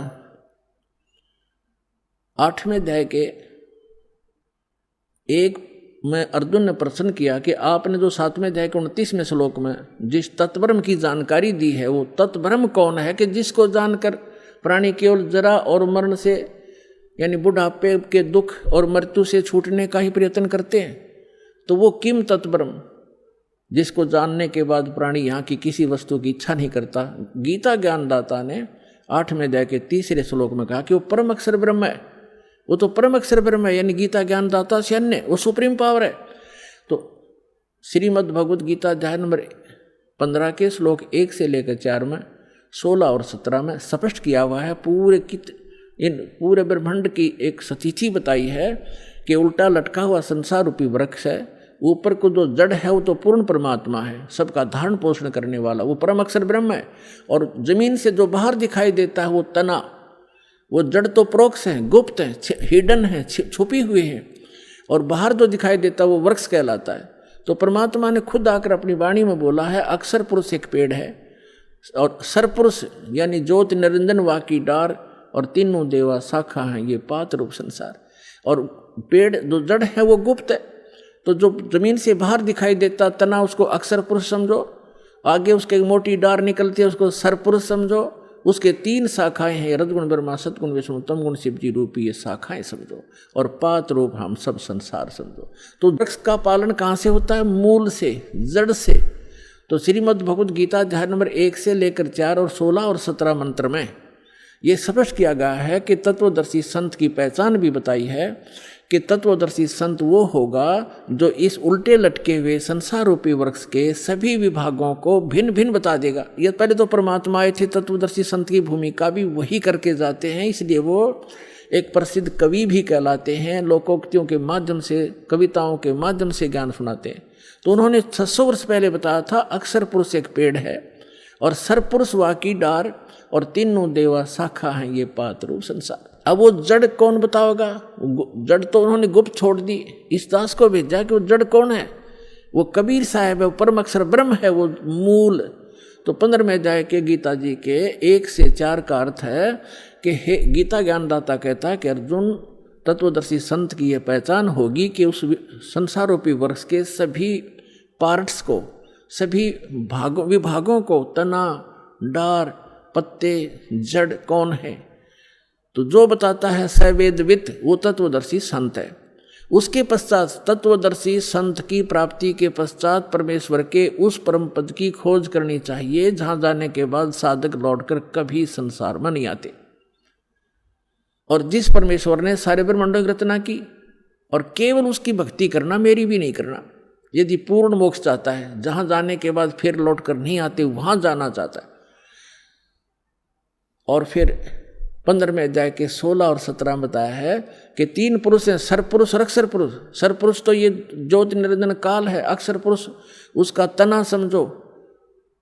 8वें अध्याय के 1 में अर्जुन ने प्रश्न किया कि आपने जो 7वें अध्याय के 29वें श्लोक में जिस तत्ब्रह्म की जानकारी दी है, वो तत्ब्रह्म कौन है कि जिसको जानकर प्राणी केवल जरा और मरण से यानी बुढ़ापे के दुख और मृत्यु से छूटने का ही प्रयत्न करते हैं। तो वो किम तत्ब्रह्म, जिसको जानने के बाद प्राणी यहाँ की किसी वस्तु की इच्छा नहीं करता। गीता ज्ञानदाता ने 8वें अध्याय के 3रे श्लोक में कहा कि वो परम अक्षर ब्रह्म है, वो तो परम अक्षर ब्रह्म है, यानी गीता ज्ञानदाता से अन्य वो सुप्रीम पावर है। तो श्रीमद् भगवत गीता अध्याय नंबर 15 के श्लोक 1 से लेकर 4 में, 16 और 17 में स्पष्ट किया हुआ है, इन पूरे ब्रह्मांड की एक सतिथि बताई है कि उल्टा लटका हुआ संसार रूपी वृक्ष है, ऊपर को जो जड़ है वो तो पूर्ण परमात्मा है, सबका धारण पोषण करने वाला वो परम अक्षर ब्रह्म है। और जमीन से जो बाहर दिखाई देता है वो तना, वो जड़ तो प्रोक्ष है, गुप्त है, हिडन है, छुपी हुई है, और बाहर जो दिखाई देता है वो वृक्ष कहलाता है। तो परमात्मा ने खुद आकर अपनी वाणी में बोला है, अक्षर पुरुष एक पेड़ है, और सरपुरुष यानी ज्योति निरंजन वाकी डार, और तीनों देवा शाखा हैं, ये पात रूप संसार। और पेड़ जो जड़ है वो गुप्त है, तो जो जमीन से बाहर दिखाई देता तना उसको अक्षर पुरुष समझो, आगे उसके मोटी डार निकलती है उसको सरपुरुष समझो, उसके 3 शाखाएं हैं, रजगुण ब्रह्मा सतगुण विष्णु तमगुण शिव जी रूपी, ये शाखाएं समझो, और पात रूप हम सब संसार समझो। तो वृक्ष का पालन कहाँ से होता है? मूल से, जड़ से। तो श्रीमद् भगवत गीता अध्याय नंबर 1 से लेकर 4 और 16 और 17 मंत्र में ये स्पष्ट किया गया है कि तत्वदर्शी संत की पहचान भी बताई है कि तत्वदर्शी संत वो होगा जो इस उल्टे लटके हुए संसार रूपी वृक्ष के सभी विभागों को भिन्न भिन्न बता देगा। ये पहले तो परमात्मा आए थे, तत्वदर्शी संत की भूमिका भी वही करके जाते हैं, इसलिए वो एक प्रसिद्ध कवि भी कहलाते हैं। लोकोक्तियों के माध्यम से, कविताओं के माध्यम से ज्ञान सुनाते हैं। तो उन्होंने 600 वर्ष पहले बताया था अक्षर पुरुष एक पेड़ है और सरपुरुष वाकी डार और तीनों देवा शाखा हैं ये पात रूप संसार। अब वो जड़ कौन बताओगा? जड़ तो उन्होंने गुप्त छोड़ दी, इस दास को भेजा कि वो जड़ कौन है। वो कबीर साहब है, वो परम अक्षर ब्रह्म है, वो मूल। तो 15वें अध्याय के गीता जी के 1 से 4 का अर्थ है कि हे गीता ज्ञानदाता कहता है कि अर्जुन, तत्वदर्शी संत की यह पहचान होगी कि उस संसार रूपी वृक्ष के सभी पार्ट्स को, सभी विभागों को, तना, डार, पत्ते, जड़ कौन है। तो जो बताता है सवेदवित वो तत्वदर्शी संत है। उसके पश्चात तत्वदर्शी संत की प्राप्ति के पश्चात परमेश्वर के उस परम पद की खोज करनी चाहिए जहां जाने के बाद साधक लौटकर कभी संसार में नहीं आते। और जिस परमेश्वर ने सारे ब्रह्मांडों की रचना की और केवल उसकी भक्ति करना, मेरी भी नहीं करना। यदि पूर्ण मोक्ष चाहता है, जहां जाने के बाद फिर लौट कर नहीं आते, वहां जाना चाहता है। और फिर 15वें अध्याय के 16 और 17 बताया है कि 3 पुरुष हैं, सरपुरुष और अक्षर पुरुष। सरपुरुष तो ये ज्योति निरंजन काल है। अक्षर पुरुष उसका तना समझो,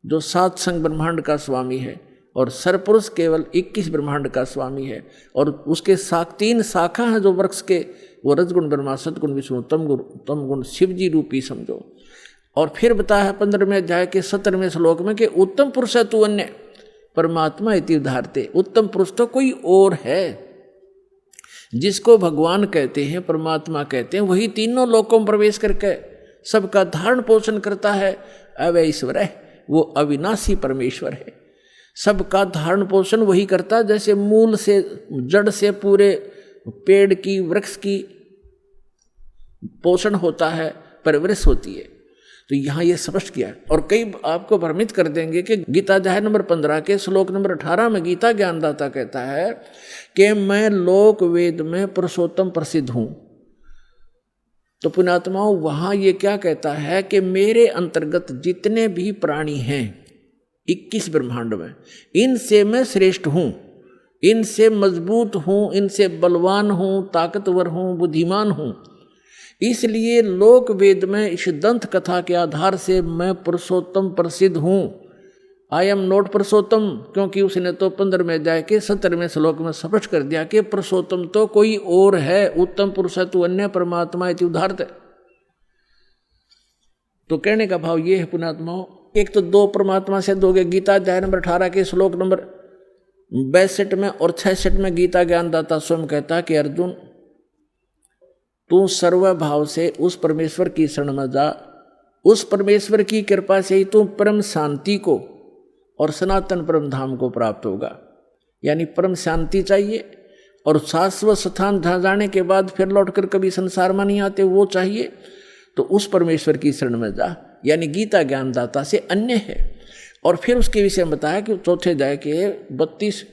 जो 7 संग ब्रह्मांड का स्वामी है। और सरपुरुष केवल 21 ब्रह्मांड का स्वामी है। और उसके 3 शाखा हैं जो वृक्ष के, वो रजगुण ब्रह्मा, सतगुण विष्णु, तम गुण शिव जी रूपी समझो। और फिर बताया है 15वें अध्याय के 17वें श्लोक में कि उत्तम पुरुष है तू अन्य परमात्मा इति उदाहरते। उत्तम पुरुष तो कोई और है, जिसको भगवान कहते हैं, परमात्मा कहते हैं, वही तीनों लोकों में प्रवेश करके सबका धारण पोषण करता है। अवय ईश्वर है, वो अविनाशी परमेश्वर है। सबका धारण पोषण वही करता है, जैसे मूल से, जड़ से पूरे पेड़ की, वृक्ष की पोषण होता है, परवरिश होती है। तो यहाँ ये स्पष्ट किया। और कई आपको भ्रमित कर देंगे कि गीता अध्याय नंबर 15 के श्लोक नंबर 18 में गीता ज्ञानदाता कहता है कि मैं लोक वेद में पुरुषोत्तम प्रसिद्ध हूँ। तो पुण्यात्माओं, वहाँ ये क्या कहता है कि मेरे अंतर्गत जितने भी प्राणी हैं 21 ब्रह्मांड में, इनसे मैं श्रेष्ठ हूँ, इनसे मजबूत हूँ, इनसे बलवान हूँ, ताकतवर हूँ, बुद्धिमान हूँ। इसलिए लोक वेद में इस दंत कथा के आधार से मैं पुरुषोत्तम प्रसिद्ध हूँ। आई एम नॉट पुरुषोत्तम, क्योंकि उसने तो 15वें अध्याय के 17वें श्लोक में स्पष्ट कर दिया कि पुरुषोत्तम तो कोई और है। उत्तम पुरुष है तू अन्य परमात्मा इति उदाहरते। तो कहने का भाव ये है पुण्यात्माओं, एक तो 2 परमात्मा से दोगे। गीता अध्याय नंबर 18 के श्लोक नंबर 62 में और 66 में गीता ज्ञानदाता स्वयं कहता है कि अर्जुन, तू सर्वभाव से उस परमेश्वर की शरण में जा। उस परमेश्वर की कृपा से ही तू परम शांति को और सनातन परम धाम को प्राप्त होगा। यानी परम शांति चाहिए और शाश्वत स्थान जहाँ जाने के बाद फिर लौटकर कभी संसार में नहीं आते, वो चाहिए। तो उस परमेश्वर की शरण में जा, यानी गीता ज्ञानदाता से अन्य है। और फिर उसके विषय में बताया कि 4 अध्याय के 32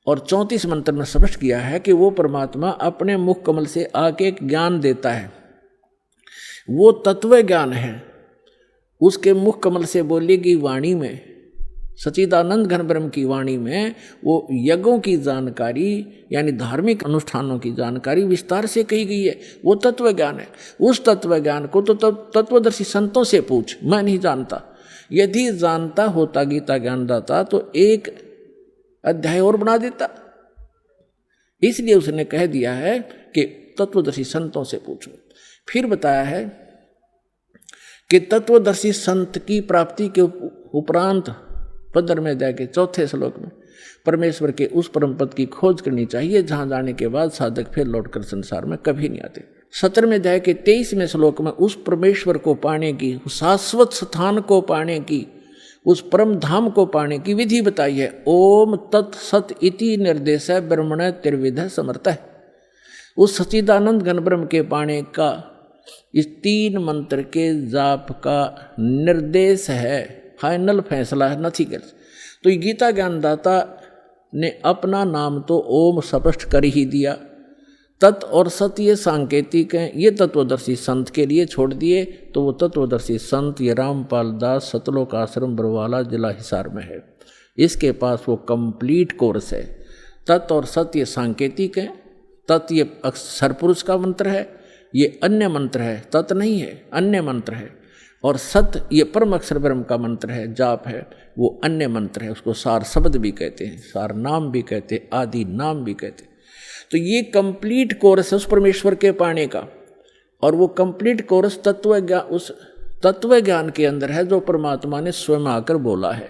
और 34 मंत्र में स्पष्ट किया है कि वो परमात्मा अपने मुख कमल से आके एक ज्ञान देता है, वो तत्व ज्ञान है। उसके मुख कमल से बोलेगी वाणी में, सच्चिदानंद घन ब्रह्म की वाणी में वो यज्ञों की जानकारी, यानी धार्मिक अनुष्ठानों की जानकारी विस्तार से कही गई है। वो तत्व ज्ञान है। उस तत्व ज्ञान को तो तत्वदर्शी संतों से पूछ, मैं नहीं जानता। यदि जानता होता गीता ज्ञानदाता तो एक अध्याय और बना देता। इसलिए उसने कह दिया है कि तत्वदर्शी संतों से पूछो। फिर बताया है कि तत्वदर्शी संत की प्राप्ति के उपरांत 15वें अध्याय के 4 श्लोक में परमेश्वर के उस परम पद की खोज करनी चाहिए जहां जाने के बाद साधक फिर लौटकर संसार में कभी नहीं आते। 17वें अध्याय के 23वें श्लोक में उस परमेश्वर को पाने की, शाश्वत स्थान को पाने की, उस परम धाम को पाने की विधि बताई है। ओम तत्सत इति निर्देश ब्रह्मण त्रिविध समर्थ है। उस सच्चिदानंद घन ब्रह्म के पाने का इस 3 मंत्र के जाप का निर्देश है, फाइनल फैसला है, नथिंग एल्स। तो ये गीता ज्ञानदाता ने अपना नाम तो ओम स्पष्ट कर ही दिया, तत् और सत ये सांकेतिक हैं, ये तत्वदर्शी संत के लिए छोड़ दिए। तो वो तत्वदर्शी संत ये रामपाल दास सतलोक आश्रम बरवाला जिला हिसार में है। इसके पास वो कंप्लीट कोर्स है। तत् और सत ये सांकेतिक हैं। तत् ये सरपुरुष का मंत्र है, ये अन्य मंत्र है, तत् नहीं है, अन्य मंत्र है। और सत ये परम अक्षर ब्रह्म का मंत्र है, जाप है, वो अन्य मंत्र है। उसको सार शब्द भी कहते हैं, सार नाम भी कहते हैं, आदि नाम भी कहते हैं। तो ये कंप्लीट कोर्स है उस परमेश्वर के पाने का। और वो कंप्लीट कोर्स तत्व ज्ञान, उस तत्व ज्ञान के अंदर है जो परमात्मा ने स्वयं आकर बोला है।